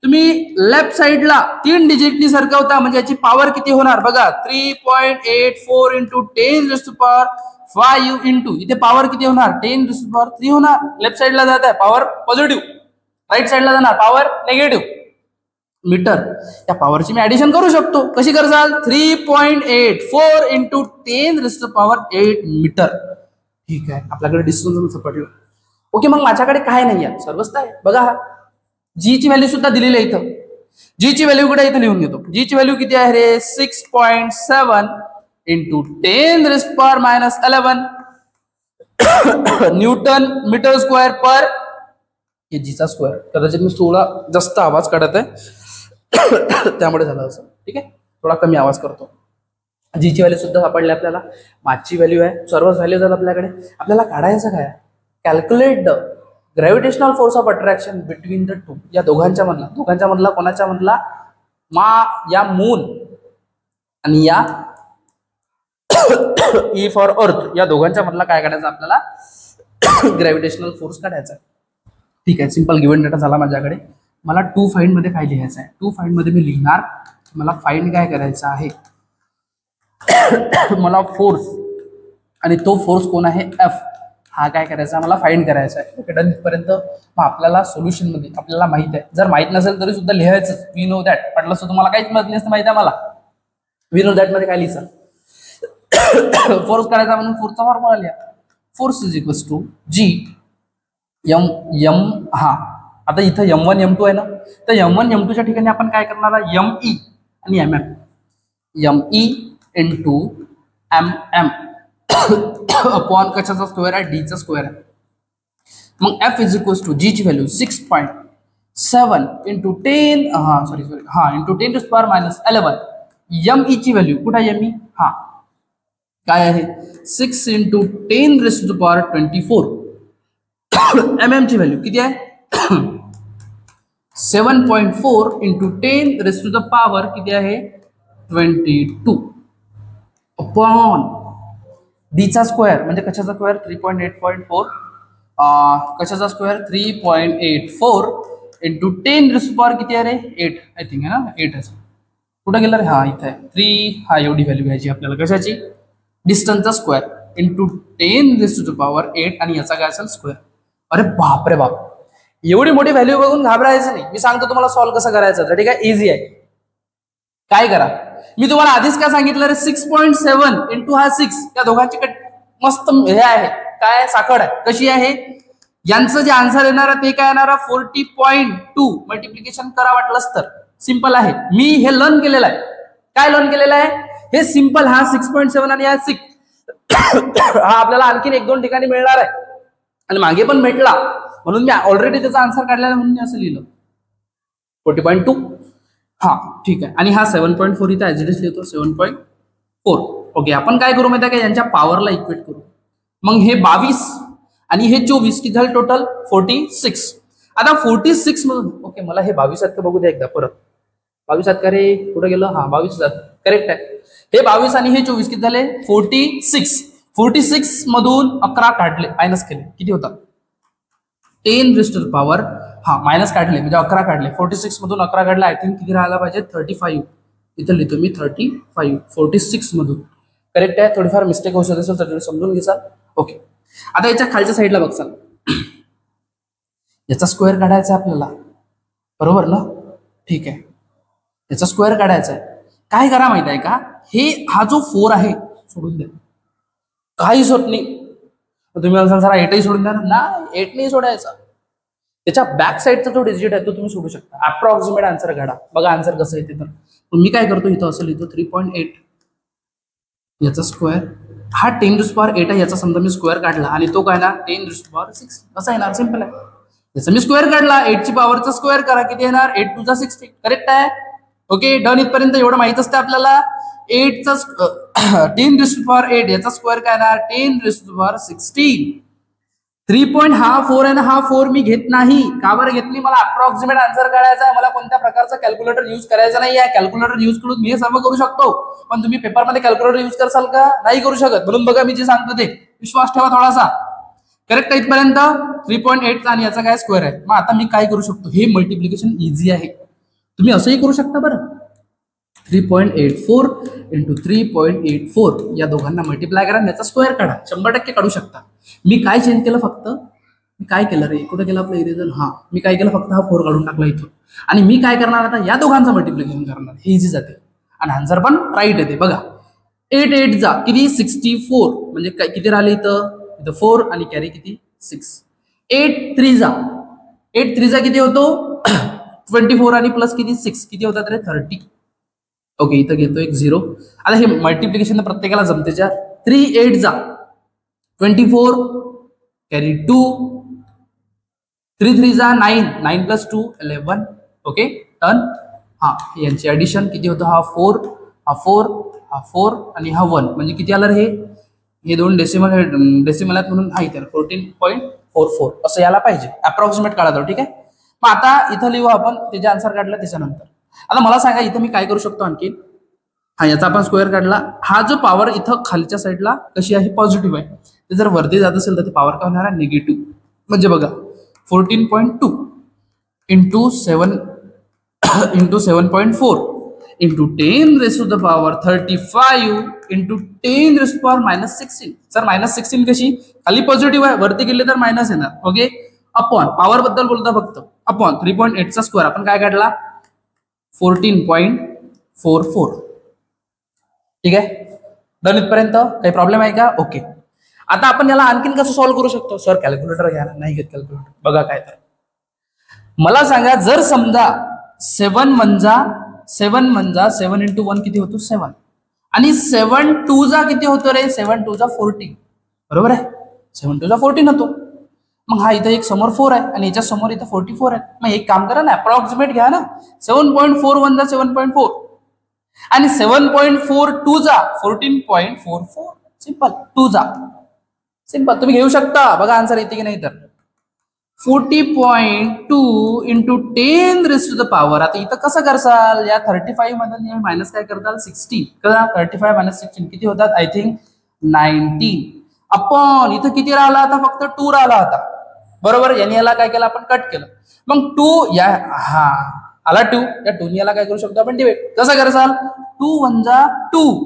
तुम्ही लेफ्ट साइडला 3 डिजिटनी सरकवता, म्हणजे याची पॉवर किती होणार बघा, 3.84 × 10⁻5 इंटू इथे पॉवर किती होणार, 10⁻3 होणार. लेफ्ट साइडला जात आहे पॉवर पॉझिटिव्ह, राईट साइडला जाणार पॉवर नेगेटिव्ह. मीटर, या पॉवरची मी ऍडिशन करू शकतो. कशी करसाल, 3.84 × 10⁻8 मीटर. ठीक आहे, आपल्याकडे डिस्टन्स सापडलं. ओके, मग माझ्याकडे काय नाही आहे, सर्वच आहे बघा. जी ची व्हॅल्यू सुद्धा दिलेली आहे इथं. जी ची व्हॅल्यू कुठे इथं लिहून घेतो. जी ची व्हॅल्यू किती आहे रे, 6.7 × 10⁻11 न्यूटन मीटर स्क्वेअर पर केजीचा स्क्वेअर. कदाचित मी थोडा जास्त आवाज काढत आहे त्यामुळे झालं असं. ठीक आहे, थोडा कमी आवाज करतो. जी ची व्हॅल्यू सुद्धा सापडली आपल्याला, मासची व्हॅल्यू आहे, सर्वच व्हॅल्यू झालं आपल्याकडे. आपल्याला काढायचं काय, calculate the gravitational force of attraction between the to. या दोघांच्या मधला कोणाच्या मधला, या मून आणि या ई फॉर अर्थ, या दोघांच्या मधला काय काढायचं आपल्याला, ग्रॅव्हिटेशनल फोर्स काढायचा. ठीक आहे, सिंपल गिव्हन डेटा झाला माझ्याकडे. मला टू फाइंड मध्ये काय लिहायचं आहे, टू फाइंड मध्ये मी लिहिणार, मला फाइंड काय करायचं आहे, मला फोर्स, आणि तो फोर्स कोण आहे, एफ, हा काय करायचा मला फाइंड करायचा आहे. Okay, done. इथपर्यंत मग आपल्याला सोल्युशन मध्ये आपल्याला माहित आहे, जर माहित नसेल तरी सुद्धा लिहायचं. वी नो दॅट, पडलं असतं तुम्हाला काहीच माहित नसतं, माहिती आहे मला. वी नो दॅट मध्ये काय लिहिसा, फोर्स करायचा म्हणून फोर्सचा फॉर्म्युला लिहा. Force is equals to G M. हा, आता इथं M1 M2 आहे ना, तर M1 M2 च्या ठिकाणी आपण काय करणार आहे, ME आणि MM. ME into MM upon कशाचा स्क्वेअर आहे, डीचा स्क्वेअर आहे. मग F इज इक्वल्स टू जी ची व्हॅल्यू 6.7 × 10⁻11. ME ची व्हॅल्यू कुठे आहे, ME हा काय आहे, 6 × 10⁻24. MM ची व्हॅल्यू किती आहे, 7.4 × 10⁻, किती आहे, 22 अपॉन डीचा स्क्वेअर, म्हणजे कशाचा स्क्वेअर, 3.8.4, कशाचा स्क्वेअर 3.84 × 10⁻, किती आहे रे, 8 आय थिंक आहे ना, 8 आहे. कुठं गेला रे, हा इथं आहे 3. हा एवढी व्हॅल्यू घ्यायची आपल्याला, कशाची, डिस्टन्सचा स्क्वेअर इंटू 10⁻8 आणि याचा काय असेल स्क्वेअर. अरे बाप रे बाप, एवढी मोठी व्हॅल्यू बघून घाबरायचं नाही. मी सांगतो तुम्हाला सॉल्व्ह कसं करायचं, तर ठीक आहे, इझी आहे. काय करा, मी तुम्हाला आधीच काय सांगितलं रे, 6.7 × हा 6, या दोघांची मस्त हे आहे, काय साखड आहे, कशी आहे, यांचं जे आन्सर येणार आहे ते काय येणार, 40.2. मल्टिप्लिकेशन करा वाटलंच तर, सिंपल आहे. मी हे लर्न केलेलं आहे. काय लर्न केलेलं आहे, हे सिंपल. हा 6.7 आणि हा 6 हा आपल्याला आणखीन 1-2 ठिकाणी मिळणार आहे, आणि मागे पण भेटला, म्हणून मी ऑलरेडी त्याचा आन्सर काढलेला म्हणून मी असं लिहिलं 40.2. हा ठीक आहे. आणि हा 7.4 इथं ऍज इट इज लिहितो 7.4. ओके, आपण काय करू माहिती आहे का, यांच्या पॉवरला इक्वेट करू. मग हे 22 आणि हे 24 किती झालं टोटल 46. आता 46 मधून ओके मला हे 22 आहेत का बघू द्या एकदा परत. 22 आहेत का रे, कुठे गेलं, हा 22 आहेत करेक्ट आहे. हे 22 आणि हे 24 किती झाले 46. 46 मधून 11 काढले मायनस केले किती होतात 10 रेस्ट टू द पॉवर, हा मायनस काढले म्हणजे 11 काढले. 46 मधून 11 काढले आय थिंक किती राहायला पाहिजे 35. इथं लिहितो मी 35. 46 मधून करेक्ट आहे. थोडीफार मिस्टेक होऊ शकत असेल तर तुम्ही समजून घ्याल. ओके, आता याच्या खालच्या साईडला बघसाल याचा स्क्वेअर काढायचा आहे आपल्याला, बरोबर ना, ठीक आहे. याचा स्क्वेअर काढायचा आहे. काय करा माहित आहे का, हे हा जो 4 आहे सोडून द्या, काहीच होत नाही. तुम्ही म्हणसाल सर 8ही सोडून द्या ना, 8 नाही सोडायचा. त्याच्या बॅक साईडचा जो डिजिट आहे तो तुम्ही सोडू शकता. अप्रॉक्सिमेट आन्सर काढा, बघा आन्सर कसं येते. तर मी काय करतो इथं असं लिहितो 3.8 याचा स्क्वेअर, हा 10⁸ आहे. याचा समजा मी स्क्वेअर काढला आणि तो काय ना 10⁶ कसा येणार, सिंपल आहे. याचा मी स्क्वेअर काढला, 8 ची पॉवरचा स्क्वेअर करा किती येणार 8 2 16 करेक्ट आहे. Okay done. इथपर्यंत एवढं माहित असते आपल्याला. 8चा 10⁸ याचा स्क्वेअर काय येणार 10⁻16. 3 हा 4 आहे ना, हा 4 मी घेत नाही. का बरं घेत नाही, मला अप्रॉक्सिमेट आन्सर काढायचा आहे. मला कोणत्या प्रकारचा कॅल्क्युलेटर युज करायचा नाही आहे. कॅल्क्युलेटर युज करून मी हे सर्व करू शकतो, पण तुम्ही पेपरमध्ये कॅल्क्युलेटर युज करसाल का, नाही करू शकत. म्हणून बघा मी जे सांगतो ते विश्वास ठेवा थोडासा. करेक्ट आहे इथपर्यंत. 3.8 आणि याचा काय स्क्वेअर आहे. मग आता मी काय करू शकतो, हे मल्टिप्लिकेशन इझी आहे, तुम्ही असंही करू शकता बरं. 3.84 इंटू 3.84 या दोघांना मल्टिप्लाय करा, याचा स्क्वेअर काढा, 100% काढू शकता. मी काय चेंज केलं, फक्त मी काय केलं रे, कुठं गेलं आपलं इरेजर, हा मी काय केलं फक्त हा 4 काढून टाकला इथून. आणि मी काय करणार आता, या दोघांचं मल्टिप्लिकेशन करणार, हे इझी जाते आणि आन्सर पण राईट येते. बघा 8 8 जा किती 64, म्हणजे काय किती राहिले इथं 4 आणि कॅरी किती 6. 8 3 जा 8 3 जा किती होतो 24 आणि प्लस किती 6 किती होतात रे 30. ओके इथं घेतो एक 0. आता हे मल्टिप्लिकेशन प्रत्येकाला जमते. 3 8 जा 24 कॅरी 2, 3 3 जा 9 9 प्लस 2 11. Okay done. हा यांची ऍडिशन किती होतं, हा 4 हा 4 हा 4 आणि हा 1 म्हणजे किती आलं रे, हे दोन डेसिमल आहेत म्हणून हा इथे 14.44 असं यायला पाहिजे. अप्रॉक्सिमेट काढा तो, ठीक आहे. मग आता इथं लिहू आपण त्याचे आन्सर काढलं त्याच्यानंतर. आता मला सांगा इथं मी काय करू शकतो आणखी, हा याचा आपण स्क्वेअर काढला, हा जो पॉवर इथं खालच्या साईडला कशी आहे पॉझिटिव्ह आहे, ते जर वरती जात असेल तर ते पॉवर काय होणार आहे निगेटिव्ह. म्हणजे बघा 14.2 into 7 into 7.4 into 10 raise to the power 35 into 10 raise to power -16. Sir -16 कशी, खाली पॉझिटिव्ह आहे वरती गेले तर मायनस येणार. ओके अपॉन पॉवर बद्दल बोलता फक्त, अपॉन 3.8 चा स्क्वेअर आपण काय काढला 14.44. ठीक आहे डन. इथपर्यंत काही प्रॉब्लेम आहे का. ओके आता आपण याला आणखीन कसं सॉल्व्ह करू शकतो, सर कॅल्क्युलेटर घ्या, नाही घेत कॅल्क्युलेटर. बघा काय तर मला सांगा, जर समजा 7 म्हणजे 7 इंटू 1 किती होतो 7 आणि 7 2 जा किती होतो रे 7 2 जा 14 बरोबर आहे. 7 2 जा 14 होतो. मग हा इथं एक समोर 4 आहे आणि याच्या समोर इथं 44 आहे. मग एक काम करा ना, अप्रॉक्सिमेट घ्या ना. 7.41 जा 7.4 आणि 7.42 जा 14.44. सिंपल 2 जा सिंपल तुम्ही घेऊ शकता. बघा आन्सर येते की नाही तर 40.2 into 10 raise to the power. आता इथं कसं करसाल, या 35 मध्ये मायनस काय करताल 16 करा. 35 मायनस 16 किती होतात आय थिंक 19 अपॉन इथं किती राहिला आता फक्त 2 राहिला होता बरोबर. यांनी याला काय केलं आपण कट केलं. मग 2 या हा आला 2, या 2 याला काय करू शकतो आपण डिवाइड. कसं करसाल 2 1 जा 2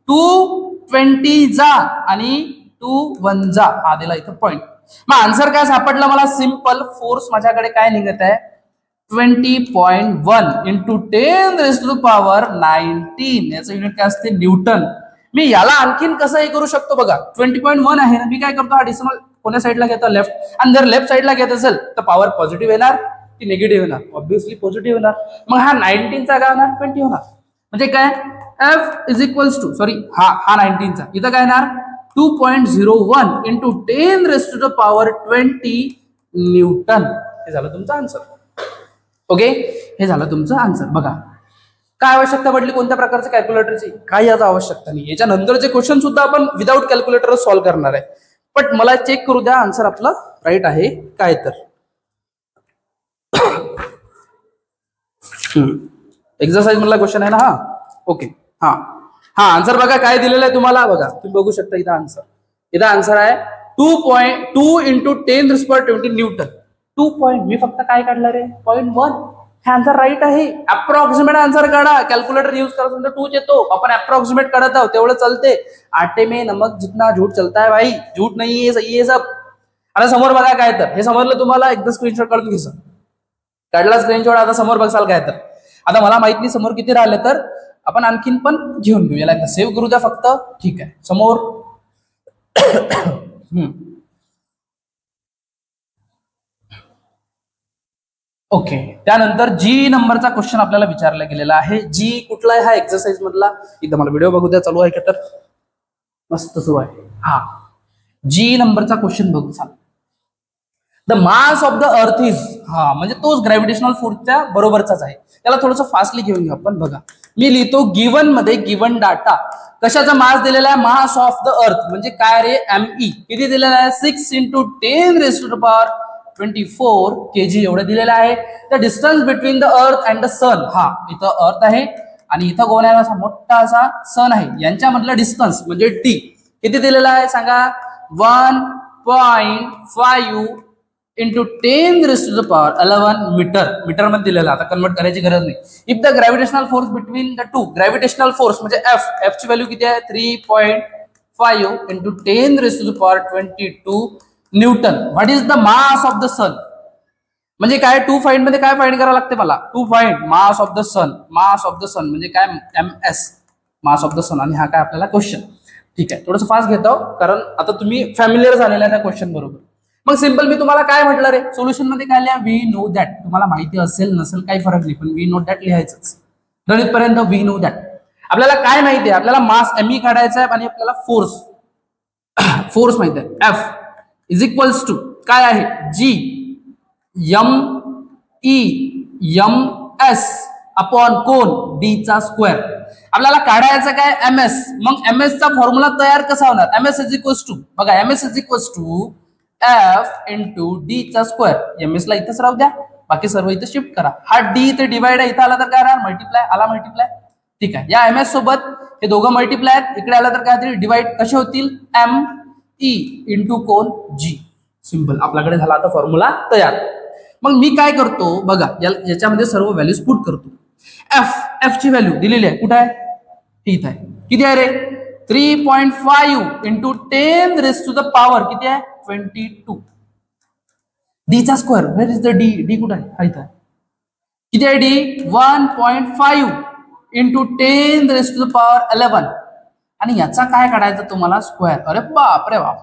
2 20 जा आणि 2 1 जा हा दिला इथं पॉइंट. मग आन्सर काय सापडला मला, सिंपल फोर्स माझ्याकडे काय निघत आहे 20.1 इंटू 10 रेस टू पॉवर 19. याचं युनिट काय असते न्यूटन. मी याला आणखीन कसंही करू शकतो बघा 20.1 आहे ना, मी काय करतो हा डेसिमल कोण्या साईडला घेतो लेफ्ट, आणि जर लेफ्ट साईडला घेत असेल तर पॉवर पॉझिटिव्ह येणार की निगेटिव्ह येणार, ऑब्व्हियसली पॉझिटिव्ह येणार. मग हा 19चा काय होणार 20 होणार. म्हणजे काय F is equals to sorry हा 19चा इथं काय येणार 2.01 into 10 raise to the power 20 newton. हे झालं तुमचं आन्सर. ओके हे झालं तुमचं आन्सर. बघा काय आवश्यकता पडली कोणत्या प्रकारच्या कॅल्क्युलेटरची? काही याचा आवश्यकता नाही. याच्यानंतरचे क्वेश्चन सुद्धा आपण विदाऊट कॅल्क्युलेटर सॉल्व्ह करणार आहे. पण मला चेक करू द्या आन्सर आपलं राईट आहे काय तर. एक्सरसाइज मधला क्वेश्चन आहे ना हा. ओके हा हा आन्सर बघा काय दिलेलं आहे तुम्हाला. बघा तुम्ही बघू शकता इथं आन्सर. इथं आन्सर आहे 2.2 × 10⁻20 न्यूटन. 2 मी फक्त काय काढलं रे 0.1. हे आन्सर राईट आहे. अप्रॉक्सिमेट आन्सर काढा. कॅल्क्युलेटर यूज करत असेल तर 2 येतो. आपण अप्रॉक्सिमेट काढत आहोत तेवढं चलते. आटे में नमक जितना झूठ चलता है भाई, झूठ नहीं है सही है सब. आता समोर बघा काय तर. हे समजलं तुम्हाला. एकदा स्क्रीनशॉट काढून घ्यायचं. काढला स्क्रीनशॉट. आता समोर बघाल काय तर. आता मला माहित नाही समोर किती राहिले तर आपण आणखीन पण घेऊन घेऊ. याला एकदा सेव्ह करू द्या फक्त. ठीक आहे समोर. ओके त्यानंतर जी नंबरचा क्वेश्चन आपल्याला विचारला गेलेला आहे. जी कुठला आहे हा एक्सरसाइज मधला. इथं मला व्हिडिओ बघू द्या. चालू आहे का तर. मस्त सुरू आहे. हा जी नंबरचा क्वेश्चन बघू चाल. The mass of the earth is. हा म्हणजे तोच ग्रॅव्हिटेशनल फोर्सच्या बरोबरचाच आहे. त्याला थोडंसं फास्टली घेऊन घेऊ आपण. बघा मी लिहितो गिवन मध्ये गिवन डाटा कशाचा मास दिलेला आहे. मास ऑफ द अर्थ म्हणजे काय रे ME किती दिलेला आहे 6 × 10⁻24 kg एवढं दिलेलं आहे. The distance between the earth and the sun. हा इथं अर्थ आहे आणि इथं कोण आहे असा मोठा असा सन आहे. यांच्यामधलं डिस्टन्स म्हणजे टी किती दिलेला आहे सांगा. 1.5 × 10⁻11 मीटर. मीटर मध्ये दिलेला. आता कन्वर्ट करायची गरज नाही. If the gravitational force between the two. Gravitational force म्हणजे एफ ची व्हॅल्यू किती आहे 3.5 × 10⁻22 newton. What is the mass of the sun. म्हणजे काय 2 फाइंड मध्ये काय फाइंड करावं लागते मला. 2 find mass of the sun. Mass of the sun म्हणजे काय MS mass of the sun. आणि हा काय आपल्याला क्वेश्चन. ठीक आहे थोडंसं फास्ट घेतो कारण आता तुम्ही फॅमिलियर झालेला आहे त्या क्वेश्चन बरोबर. मग सिंपल मी तुम्हाला काय म्हटलं रे सोल्युशन मध्ये काय लिहा वी नो दॅट. तुम्हाला माहिती असेल नसेल काही फरक नाही पण वी नो दॅट लिहायचंच. गणित पर्यंत वी नो दॅट. आपल्याला काय माहिती आहे. आपल्याला मास ME काढायचा आहे आणि आपल्याला फोर्स माहिती आहे F इज इक्वल्स टू काय आहे G ME MS अपॉन कोण D चा स्क्वेअर. आपल्याला काढायचं काय MS. मग MS चा फॉर्म्युला तयार कसा होणार. MS इज इक्वल्स टू बघा MS is equals to F × D चा स्क्वेअर. MS ला इथंच राहू द्या बाकी सर्व इथं शिफ्ट करा. हा D इथे डिवाइड आहे. इथं आला तर काय राहणार मल्टिप्लाय. आला मल्टिप्लाय. ठीक आहे या MS सोबत हे दोघं मल्टिप्लाय आहेत. इकडे आला तर काय डिवाइड कसे होतील ME × कोण G. सिंपल आपल्याकडे झाला आता फॉर्म्युला तयार. मग मी काय करतो बघा याच्यामध्ये सर्व व्हॅल्यूज पुट करतो. F ची व्हॅल्यू दिलेली आहे कुठे आहे इथं आहे. किती आहे रे 3.5 × 10⁻⁻ किती आहे 22. D चा square where is the D कुठे आहे हा इथं. किती आहे D 1.5 × 10⁻11 आणि याचा काय काढायचं तुम्हाला स्क्वेअर. अरे बाप रे बाप.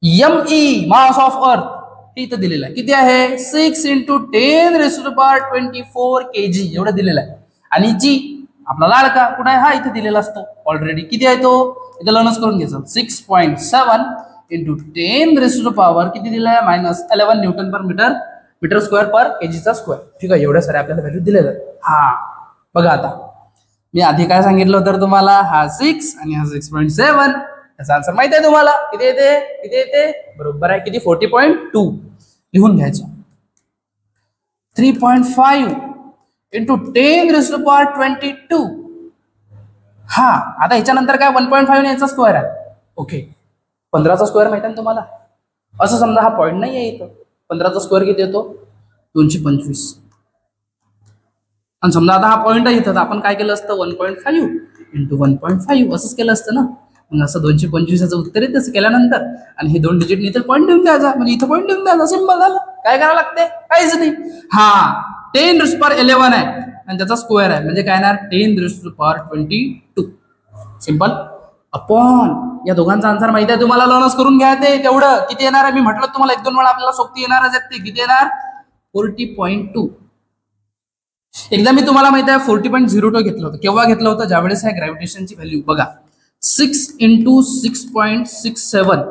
ME मास ऑफ अर्थ इथं दिलेलं आहे. किती आहे 6 × 10⁻24 kg एवढं दिलेलं आहे. आणि G आपला लाडका कुठे आहे हा इथे दिलेला असतो ऑलरेडी. किती आहे तो इथं लर्नच करून घ्यायचं 6.7 × 10⁻⁻ किती दिलं आहे -11 न्यूटन पर मीटर स्क्वेअर पर kg चा स्क्वेअर. ठीक आहे एवढ्या सारे आपल्याला व्हॅल्यू दिलेलं आहे. हा बघा आता मी आधी काय सांगितलं होतं तुम्हाला हा 6 आणि हा 6.7. याचा आन्सर माहिती आहे तुम्हाला किती येते बरोबर आहे किती 40.2 लिहून घ्यायचं. 3.5 × 10⁻22. हा आता याच्यानंतर काय 1.5 याचा स्क्वेअर आहे. ओके 15चा स्क्वेअर माहिती आहे तुम्हाला. असं समजा हा पॉईंट नाही आहे इथं. 15चा स्क्वेअर किती येतो 225. आणि समजा आता हा पॉईंट आहे इथं आपण काय केलं असतं 1.5 × 1.5 असंच केलं असतं ना. मग असं 225चं उत्तर येतं केल्यानंतर आणि हे 2 डिजिट इथं पॉईंट देऊन द्यायचा म्हणजे इथं पॉईंट देऊन द्यायचा. सिंपल झालं. काय करावं लागते काहीच नाही. हा 10⁻11 आहे आणि त्याचा स्क्वेअर आहे म्हणजे काय येणार 10⁻22. सिंपल अपॉन या दोघांचा आन्सर माहिती आहे तुम्हाला. लर्नच करून घ्या ते तेवढं. किती येणार आहे मी म्हटलं तुम्हाला 1-2 वेळा आपल्याला सोबती येणारच आहेत ते. किती येणार 40.2. एकदा मी तुम्हाला माहिती आहे 40.02 घेतलं होतं. केव्हा घेतलं होतं ज्यावेळेस आहे ग्रॅव्हिटेशनची व्हॅल्यू बघा 6 × 6.67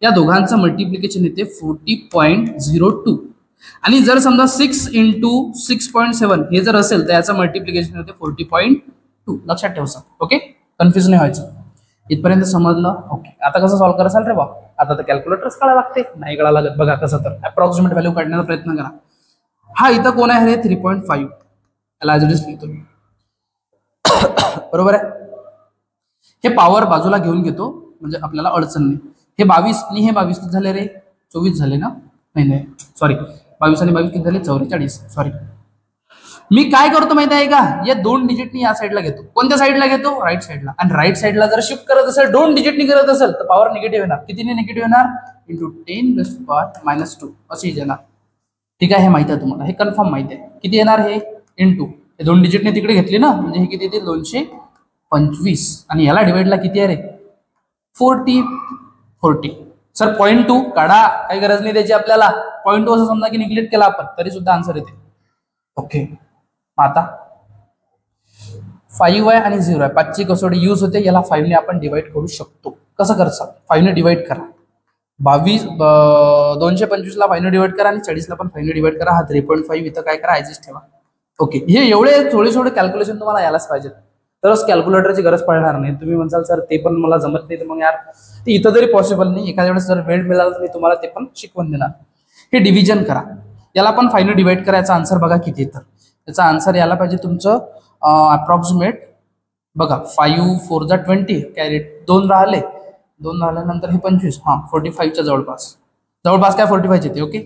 या दोघांचं मल्टिप्लिकेशन येते 40.02. आणि जर समजा 6 इंटू 6.7 हे जर असेल तर याचं मल्टिप्लिकेशन होते 40.2. लक्षात ठेवसा. ओके, कन्फ्युज नाही व्हायचं. इथपर्यंत समजलं. ओके, आता कसं सॉल्व्ह करायचं रे बा? आता तर कॅल्क्युलेटरच काढायला लागते. नाही काढायला लागत. बघा कसं तर अप्रॉक्सिमेट व्हॅल्यू काढण्याचा प्रयत्न करा. हा इथं कोण आहे रे? 3.5. याला ऍज इट इज लिहितो. बरोबर आहे. हे पॉवर बाजूला घेऊन घेतो म्हणजे आपल्याला अडचण नाही. हे 22 आणि हे 22 किती झाले रे? 24 झाले ना? नाही सॉरी, 22 आणि 22 किती झाले? 44. सॉरी, मी काय करतो माहिती आहे का? या 2 डिजिटनी या साईडला घेतो. कोणत्या साईडला घेतो? राईट साईडला. आणि राईट साईडला जर शिफ्ट करत असेल 2 डिजिटनी करत असेल तर पॉवर निगेटिव्ह येणार. कितीने निगेटिव्ह येणार? इंटू 10⁻⁻2 अशी येणार. ठीक आहे, हे माहिती आहे तुम्हाला, हे कन्फर्म माहिती आहे. किती येणार हे? इंटू हे 2 डिजिटने तिकडे घेतली ना, म्हणजे हे किती येतील? 225. आणि याला डिवाइडला किती आहे रे? 40. सर 0.2 काढा, काही गरज नाही त्याची आपल्याला. 0.2 असं समजा की निग्लेक्ट केला आपण तरी सुद्धा आन्सर येते. ओके, आता 5 आहे आणि 0 आहे. 5ची कसोटी यूज होते. याला 5 ने आपण डिवाइड करू शकतो. कसं करसा? 5 ने डिवाइड करा. 225 ला 5 ने डिवाइड करा आणि 40 ला पण 5 ने डिवाइड करा. हा 3.5 इथं काय करा? ऍडजस्ट ठेवा. ओके, हे एवढे थोडे कॅल्क्युलेशन तुम्हाला यायलाच पाहिजे, तरच कॅल्क्युलेटरची गरज पडणार नाही. तुम्ही म्हणसाल सर ते पण मला जमत नाही, तर मग यार ते इथं तरी पॉसिबल नाही. एखाद्या वेळेस जर वेळ मिळाला तर मी तुम्हाला ते पण शिकवून देणार. हे डिव्हिजन करा. याला पण 5 ने डिवाइड करायचा. आन्सर बघा किती येतं. त्याचा आन्सर यायला पाहिजे तुमचं अप्रॉक्सिमेट. बघा 5 4 जा 20 कॅरी 2 राहिले. 2 राहिल्यानंतर हे 25. हा 45च्या जवळपास काय 45 येते. ओके,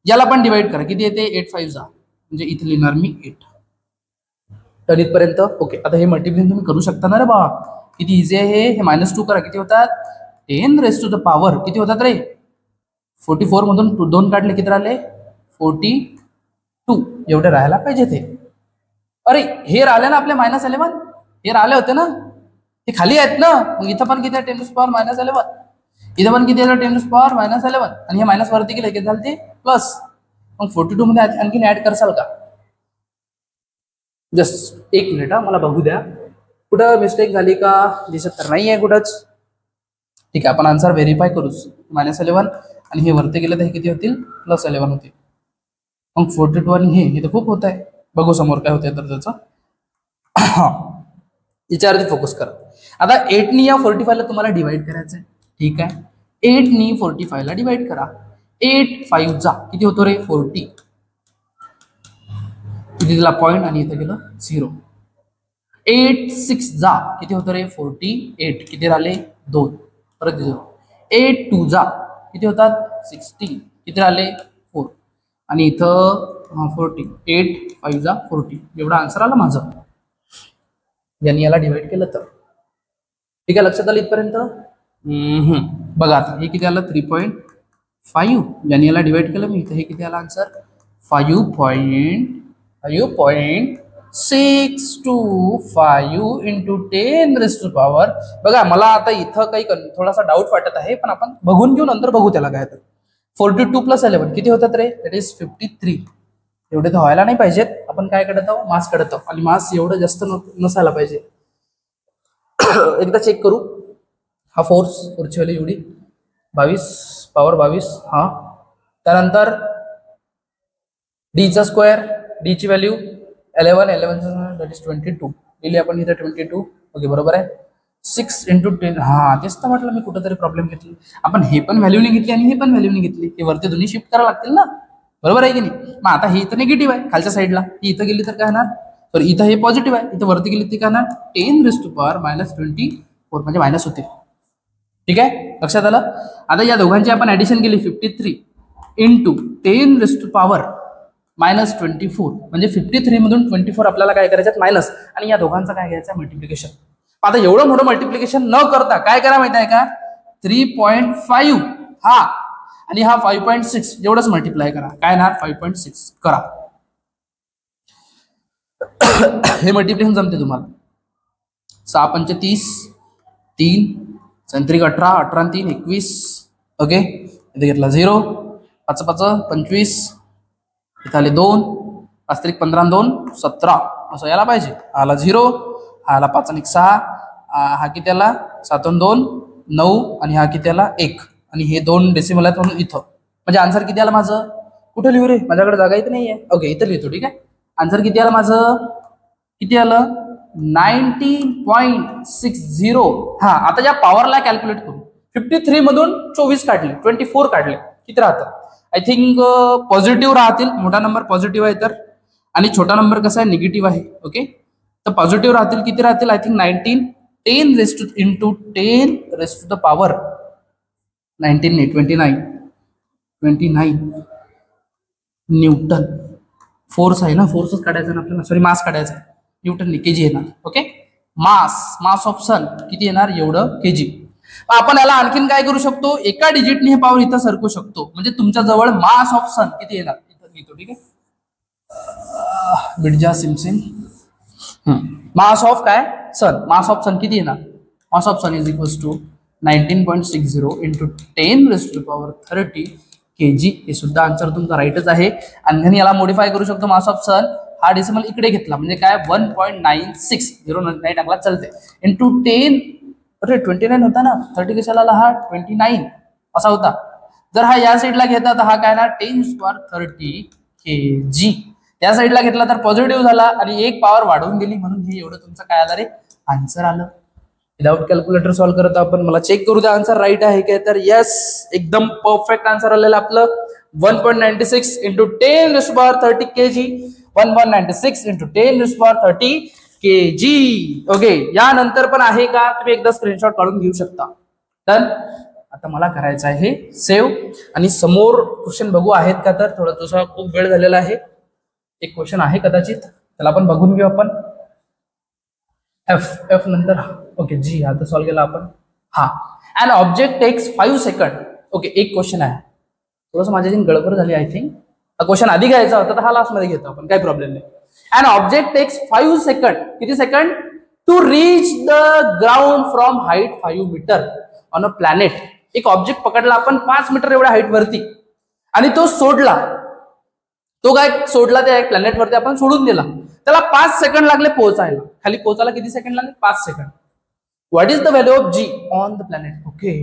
याला पण डिवाइड करा. किती येते? 8 5 जा, म्हणजे इथे लिहिणार मी 8. तर इथपर्यंत ओके. आता हे मल्टिप्लिकेशन तुम्ही करू शकता ना रे बा? किती इझी आहे हे. -2 करा. किती होतात? 10⁻⁻. किती होतात रे? 44 मधून 2 काढले किती राहिले? 42. एवढे राहायला पाहिजे ते. अरे हे राहिले ना आपले -11. हे राहिले होते ना, हे खाली आहेत ना. मग इथं पण किती आहे? 10⁻11. इथं पण किती आहे? 10⁻11. आणि हे मायनस वरती गेले किती झाले? ते प्लस. मग 42 मध्ये आणखीन ऍड करसाल का? जस्ट 1 मिनिट हा, मला बघू द्या कुठं मिस्टेक झाली का. दिसत तर नाही आहे कुठंच. ठीक आहे, आपण आन्सर व्हेरीफाय करूच. -11 आणि हे वरती गेले तर हे किती होतील? +11 होतील. मग 42 आणि हे तर खूप होत आहे. बघू समोर काय होतंय तर त्याचं. याच्यावरती फोकस करा. आता 8 नी या 45 ला तुम्हाला डिवाइड करायचं आहे. ठीक आहे, 8 नी 45 ला डिवाइड करा. 8 5 जा किती होतो रे? 40. किती दिला? पॉईंट आणि इथं गेलं 0. 8 6 जा किती होतं रे? 48. किती राहिले? 2. परत 0. 8 2 जा किती होतात? 16. किती राहिले? 4. आणि इथं 40. 8 5 जा 40. एवढा आन्सर आला माझं. यांनी याला डिवाइड केलं तर. ठीक आहे, लक्षात आलं इथपर्यंत? बघा आता हे किती आलं? 3.5. यांनी याला डिवाइड केलं मी, इथं हे किती आला आन्सर? 5.625 इंटू 10⁻⁻. बघा मला आता इथं काही थोडासा डाऊट वाटत आहे, पण आपण बघून घेऊ, नंतर बघू त्याला काय तर. 42 + 11 किती होतात रे? That is 53. एवढे तर व्हायला नाही पाहिजेत. आपण काय काढत आहोत? मास काढत आहोत. आणि मास एवढं जास्त नसायला पाहिजे. एकदा चेक करू. हा फोर्सची व्हॅल्यू एवढी 22 पॉवर 22. हा त्यानंतर डीचा स्क्वेअर, डीची व्हॅल्यू 11 दॅट इज 22 दिली आपण इथे 22. ओके, बरोबर आहे. 6 इंटू 10. हा तेच तर म्हटलं मी, कुठंतरी प्रॉब्लेम घेतली आपण. हे पण व्हॅल्यूने घेतली आणि हे पण व्हॅल्यूने घेतली. हे वरती दोन्ही शिफ्ट करायला लागतील ना, बरोबर आहे की नाही? मग आता ही इथं निगेटिव्ह आहे खालच्या साईडला, ही इथं गेली तर काय होणार? तर इथं हे पॉझिटिव्ह आहे, इथं वरती गेली तर काय होणार? 10⁻⁻24 म्हणजे मायनस होते. ठीक आहे, लक्षात आलं? आता या दोघांची आपण ऍडिशन केली. 53 इंटू 10⁻⁻24 म्हणजे 53 मधून 24 आपल्याला काय करायचं? मायनस. आणि या दोघांचं काय घ्यायचं? मल्टिप्लिकेशन. आता एवढं मोठं मल्टिप्लिकेशन न करता काय करा माहिती आहे का? 3.5 हा आणि हा 5.6 एवढंच मल्टिप्लाय करा. काय येणार? 5.6 करा. हे मल्टिप्लिकेशन जमते तुम्हाला. 6 पंच 30, 3 संत्रिक 18, 18 3 21. ओके, इथे घेतला 0, 5 5 25, इथे आले 2, 5 3 15 2 17 असं यायला पाहिजे. आला 0, हा आला 5 आणि 6, हा किती आला? 7 आणि 2 9 आणि हा किती आला? 1. आणि हे 2 डेसिमल आहेत म्हणून इथं. म्हणजे आन्सर किती आला माझं? कुठे लिहू रे, माझ्याकडे जागा इथे नाहीये. ओके, इथं लिहितो. ठीक आहे. आन्सर किती आलं माझं, किती आलं, 19.60. हा, आता या पॉवरला कॅल्क्युलेट करू. 53 मधून 24 काढले, 24 काढले, किती राहतं. आय थिंक पॉझिटिव्ह राहतील. मोठा नंबर पॉझिटिव्ह आहे तर, आणि छोटा नंबर कसा आहे, निगेटिव्ह आहे. ओके, तर पॉझिटिव्ह राहतील, किती राहतील, I think 19, 10 raise into 10 raise to the power 19 नाही, 29 न्यूटन. फोर्स आहे ना, फोर्सच काढायचा ना आपल्याला, सॉरी मास काढायचा, न्यूटन नाही, केजी येणार. ओके, मास ऑफ सन किती येणार, एवढं केजी. आपण याला आणखीन काय करू शकतो, एका डिजिटने हे पॉवर इथं सरकू शकतो. म्हणजे तुमच्या जवळ मास ऑफ सन किती येणार, इथं लिहितो. ठीक आहे, बिडजा सिमसिम. मास ऑफ काय, सन, मास ऑफ सन किती येणार, mass of sun is equals to 19.60 into 10 raise to power 30 kg. हे सुद्धा आन्सर तुमचा राईटच आहे. आणि याला मॉडिफाय करू शकतो. मास ऑफ सन हा डेसिमल इकडे घेतला म्हणजे काय, 1.96, 0 नाही टाकला चालते, इंटू 10. अरे 29 होता ना, 30 कशाला आला, हा 29 असा होता. जर हा या साईडला घेतला तर हा काय ना 10⁻30 kg. या साईडला घेतला तर पॉझिटिव्ह झाला आणि एक पॉवर वाढवून गेली, म्हणून हे एवढं तुमचं काय आलं रे, आन्सर आलं. विदाउट कॅल्क्युलेटर सॉल्व्ह करत आपण, मला चेक करू द्या आन्सर राईट आहे काय. तर येस, एकदम परफेक्ट आन्सर आलेलं आपलं. 1.96 into 10⁻30 kg, 1.96 into 10⁻30 kg. Okay, यानंतर पण आहे का, तुम्ही एकदा स्क्रीनशॉट काढून घेऊ शकता. तर आता मला करायचं आहे सेव्ह, आणि समोर क्वेश्चन बघू आहेत का, तर थोडा तसा खूप वेळ झालेला आहे. एक क्वेश्चन आहे कदाचित, त्याला आपण बघून घेऊ आपण. एफ नंतर ओके जी, आता सॉल्व्ह केला आपण. हा, an object takes 5 second. Okay, एक क्वेश्चन आहे, थोडंसं माझ्याची गडबड झाली. आय थिंक हा क्वेश्चन आधी घ्यायचा होता, तर हा लास्ट मध्ये घेतो आपण, काही प्रॉब्लेम नाही. अन ऑब्जेक्ट टेक्स 5 सेकंड, किती second, to reach the ground from height 5 metre on a planet. एक ऑब्जेक्ट पकडला आपण 5 मीटर एवढ्या हाईट वरती, आणि तो सोडला. तो काय सोडला, त्या प्लॅनेट वरती आपण सोडून दिला. त्याला 5 सेकंड लागले पोहोचायला. खाली पोहोचायला किती सेकंड लागले, 5 second. What is the value of g on the planet. Okay,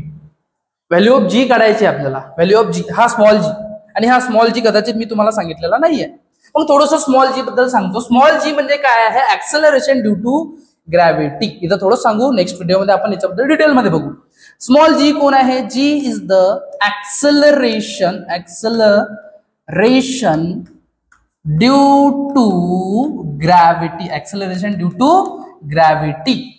value of g काढायची आपल्याला. व्हॅल्यू ऑफ जी, हा स्मॉल जी, आणि हा स्मॉल जी कदाचित मी तुम्हाला सांगितलेला नाहीये. मग थोडंसं स्मॉल जी बद्दल सांगतो. स्मॉल जी म्हणजे काय आहे, ऍक्सेलरेशन ड्यू टू ग्रॅव्हिटी. इथं थोडं सांगू, नेक्स्ट व्हिडिओमध्ये आपण याच्याबद्दल डिटेलमध्ये बघू. स्मॉल जी कोण आहे, g is the acceleration due to gravity. Acceleration due to gravity,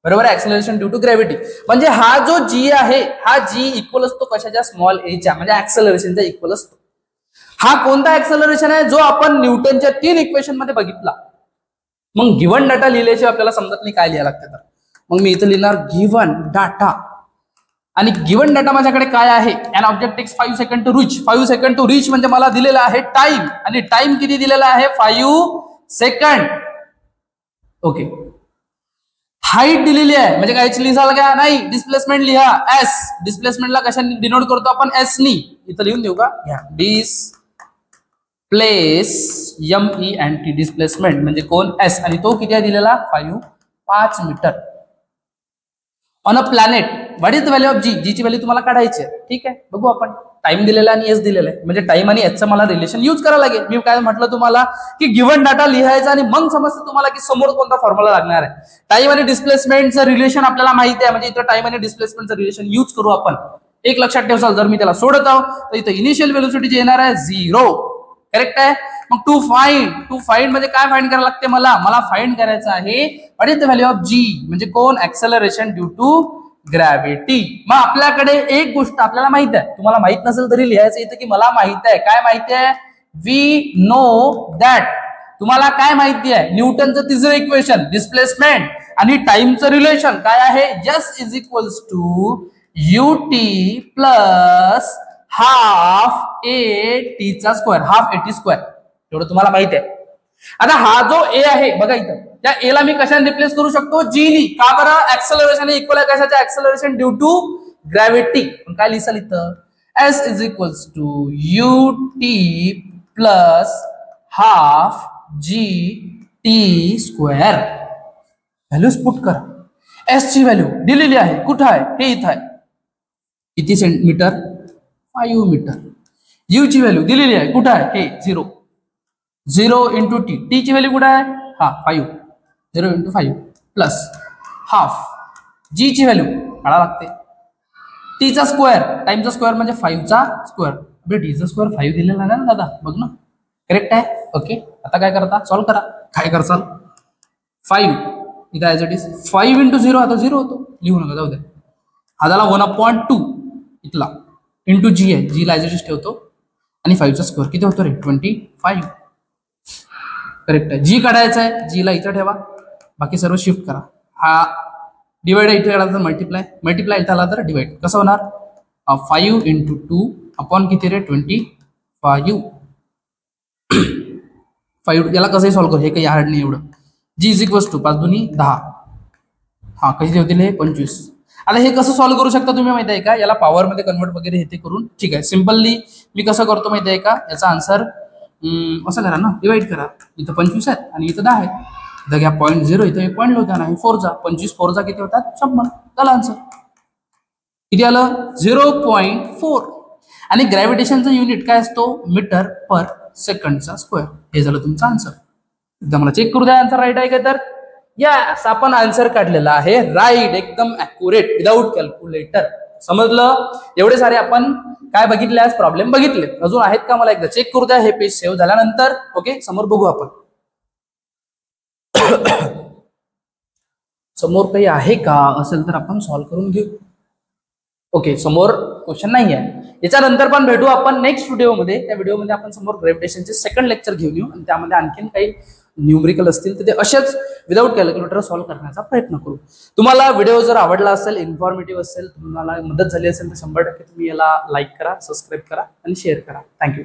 बरोबर. ऍक्सेलरेशन ड्यू टू ग्रॅव्हिटी म्हणजे हा जो जी आहे, हा जी इक्वल असतो कशाच्या, स्मॉल एच्या, म्हणजे ऍक्सेलरेशनचा इक्वल असतो. हा कोणता ऍक्सेलरेशन आहे, जो आपण न्यूटनच्या 3 इक्वेशन मध्ये बघितला. मग गिव्हन डाटा लिहिल्याशिवाय आपल्याला समजत नाही काय लिहायला लागतं. तर मग मी इथं लिहिणार गिव्हन डाटा, आणि गिव्हन डाटा माझ्याकडे काय आहे, an object takes 5 second to reach. 5 second to reach म्हणजे मला दिलेला आहे टाइम, आणि टाइम किती दिलेला आहे, 5 सेकंड. ओके, हाईट दिलेली आहे, म्हणजे काहीच लिहिसाल का नाही, डिस्प्लेसमेंट लिहा एस. डिस्प्लेसमेंटला कशाने डिनोट करतो आपण, एस नी. इथं लिहून देऊ का, डिस्प्लेसमेंट, डिस्प्लेसमेंट म्हणजे कोण, एस, आणि तो किती आहे दिलेला, 5 metre on a planet. What is the value of g, g ची व्हॅल्यू तुम्हाला काढायची आहे. ठीक आहे, बघू आपण. टाइम दिलेला आणि एस दिलेला आहे, म्हणजे टाइम आणि एसचं मला रिलेशन यूज करावं लागेल. मी काय म्हटलं तुम्हाला की गिव्हन डाटा लिहायचा, आणि मग समजतं तुम्हाला की समोर कोणता फॉर्म्युला लागणार आहे. टाइम आणि डिस्प्लेसमेंटचं रिलेशन आपल्याला माहिती आहे, म्हणजे इथं टाइम आणि डिस्प्लेसमेंटचं रिलेशन यूज करू आपण. एक लक्षात ठेवाल, जर मी त्याला सोडत आहो तर इथं इनिशियल व्हेलॉसिटी जे येणार आहे 0. करेक्ट आहे. मग टू फाइंड म्हणजे काय फाइंड करायला लागते, मला फाइंड करायचं आहे what is the value of g, म्हणजे कोण, ऍक्सेलरेशन ड्यू टू ग्रॅव्हिटी. मग आपल्याकडे एक गोष्ट आपल्याला माहित आहे, तुम्हाला माहित नसेल तरी लिहायचं इथं की मला माहित आहे. काय माहिती आहे, वी नो दॅट. तुम्हाला काय माहिती आहे, न्यूटनचं तिसरं इक्वेशन, डिस्प्लेसमेंट आणि टाइमचं रिलेशन काय आहे, S is equals to ut plus half a टीचा स्क्वेअर, हाफ एटी स्क्वेअर. एवढं तुम्हाला माहिती आहे. आता हा जो ए आहे बघा इथं, त्या ए ला मी कशाने रिप्लेस करू शकतो, जी नी. का बरं, ऍक्सेलरेशन इक्वल आहे कशाच्या, ऍक्सेलरेशन ड्यू टू ग्रॅव्हिटी. काय लिहिसाल इथं, S is equals to ut plus half G T square. Values put करा. एस ची व्हॅल्यू दिलेली आहे, कुठं आहे, हे इथं आहे. किती सेंटीमीटर, 5 मीटर. यू ची व्हॅल्यू दिलेली आहे, कुठं आहे हे 0 0 इंटू टी, टी ची व्हॅल्यू कुठं आहे हा 5 0 इंटू 5 प्लस हाफ जी ची व्हॅल्यू काढा लागते टीचा स्क्वेअर टाइमचा स्क्वेअर म्हणजे 5 चा स्क्वेअर. टीचा स्क्वेअर 5 दिलेला आहे ना दादा, बघ ना करेक्ट आहे. ओके आता काय करता सॉल्व करा. काय करसाल 5 इथं ॲज इट इज 5 इंटू 0 आता 0 होतो, लिहू नका जाऊ दे. हा झाला 1/2 इथला इंटू जी आहे, जी ला ॲज इट इज ठेवतो आणि 5 चा स्क्वेअर किती होतो रे 25. करेक्ट आहे. जी काढायचा आहे, जी ला इथं ठेवा, बाकी सर्व शिफ्ट करा. हा डिवाइड इथे आला तर मल्टिप्लाय, मल्टिप्लाय इथं आला तर डिवाइड. कसं होणार 5 इंटू 2 अपॉन किती रे 25. 5 याला कसंही सॉल्व करू, हे काही हार्ड नाही एवढं. जी इज इक्वल्स टू 5 दुनी 10, हा कशी होतील हे 25. आता हे कसं सॉल्व करू शकता तुम्ही माहिती आहे का, याला पॉवर मध्ये कन्वर्ट वगैरे हे ते करून. ठीक आहे सिम्पली मी कसं करतो माहिती आहे का, याचा आन्सर असं करा ना, डिवाइड करा. इथं 25 आहेत आणि इथं 10 आहे, इथं घ्या 0.0, इथं एक पॉईंट होता ना, 4 25 4 किती होतात 100. झालं आन्सर. किती आलं 0.4. आणि ग्रॅव्हिटेशनचा युनिट काय असतो मीटर पर सेकंडचा स्क्वेअर. हे झालं तुमचं आन्सर. एकदा मला चेक करू द्या आन्सर राईट आहे का. तर यस आपण आन्सर काढलेला आहे राईट, एकदम अॅक्युरेट विदाउट कॅल्क्युलेटर. समजलं. एवढे सारे आपण काय बघितले आज प्रॉब्लेम बघितले. अजून आहेत का मला एकदा चेक करू द्या हे पेज सेव्ह झाल्यानंतर. ओके समोर बघू आपण. समोर काही आहे का, असेल तर आपण सॉल्व्ह करून घेऊ. ओके समोर क्वेश्चन नाही आहे. याच्यानंतर पण भेटू आपण नेक्स्ट व्हिडिओमध्ये. त्या व्हिडिओमध्ये आपण समोर ग्रॅव्हिटेशनचे सेकंड लेक्चर घेऊन येऊ आणि त्यामध्ये आणखीन काही न्यूमरिकल असतील तर ते असेच विदाउट कॅल्क्युलेटर सॉल्व्ह करण्याचा प्रयत्न करू. तुम्हाला व्हिडिओ जर आवडला असेल, इन्फॉर्मेटिव्ह असेल, तुम्हाला मदत झाली असेल तर 100% तुम्ही याला लाईक करा, सबस्क्राईब करा आणि शेअर करा. थँक्यू.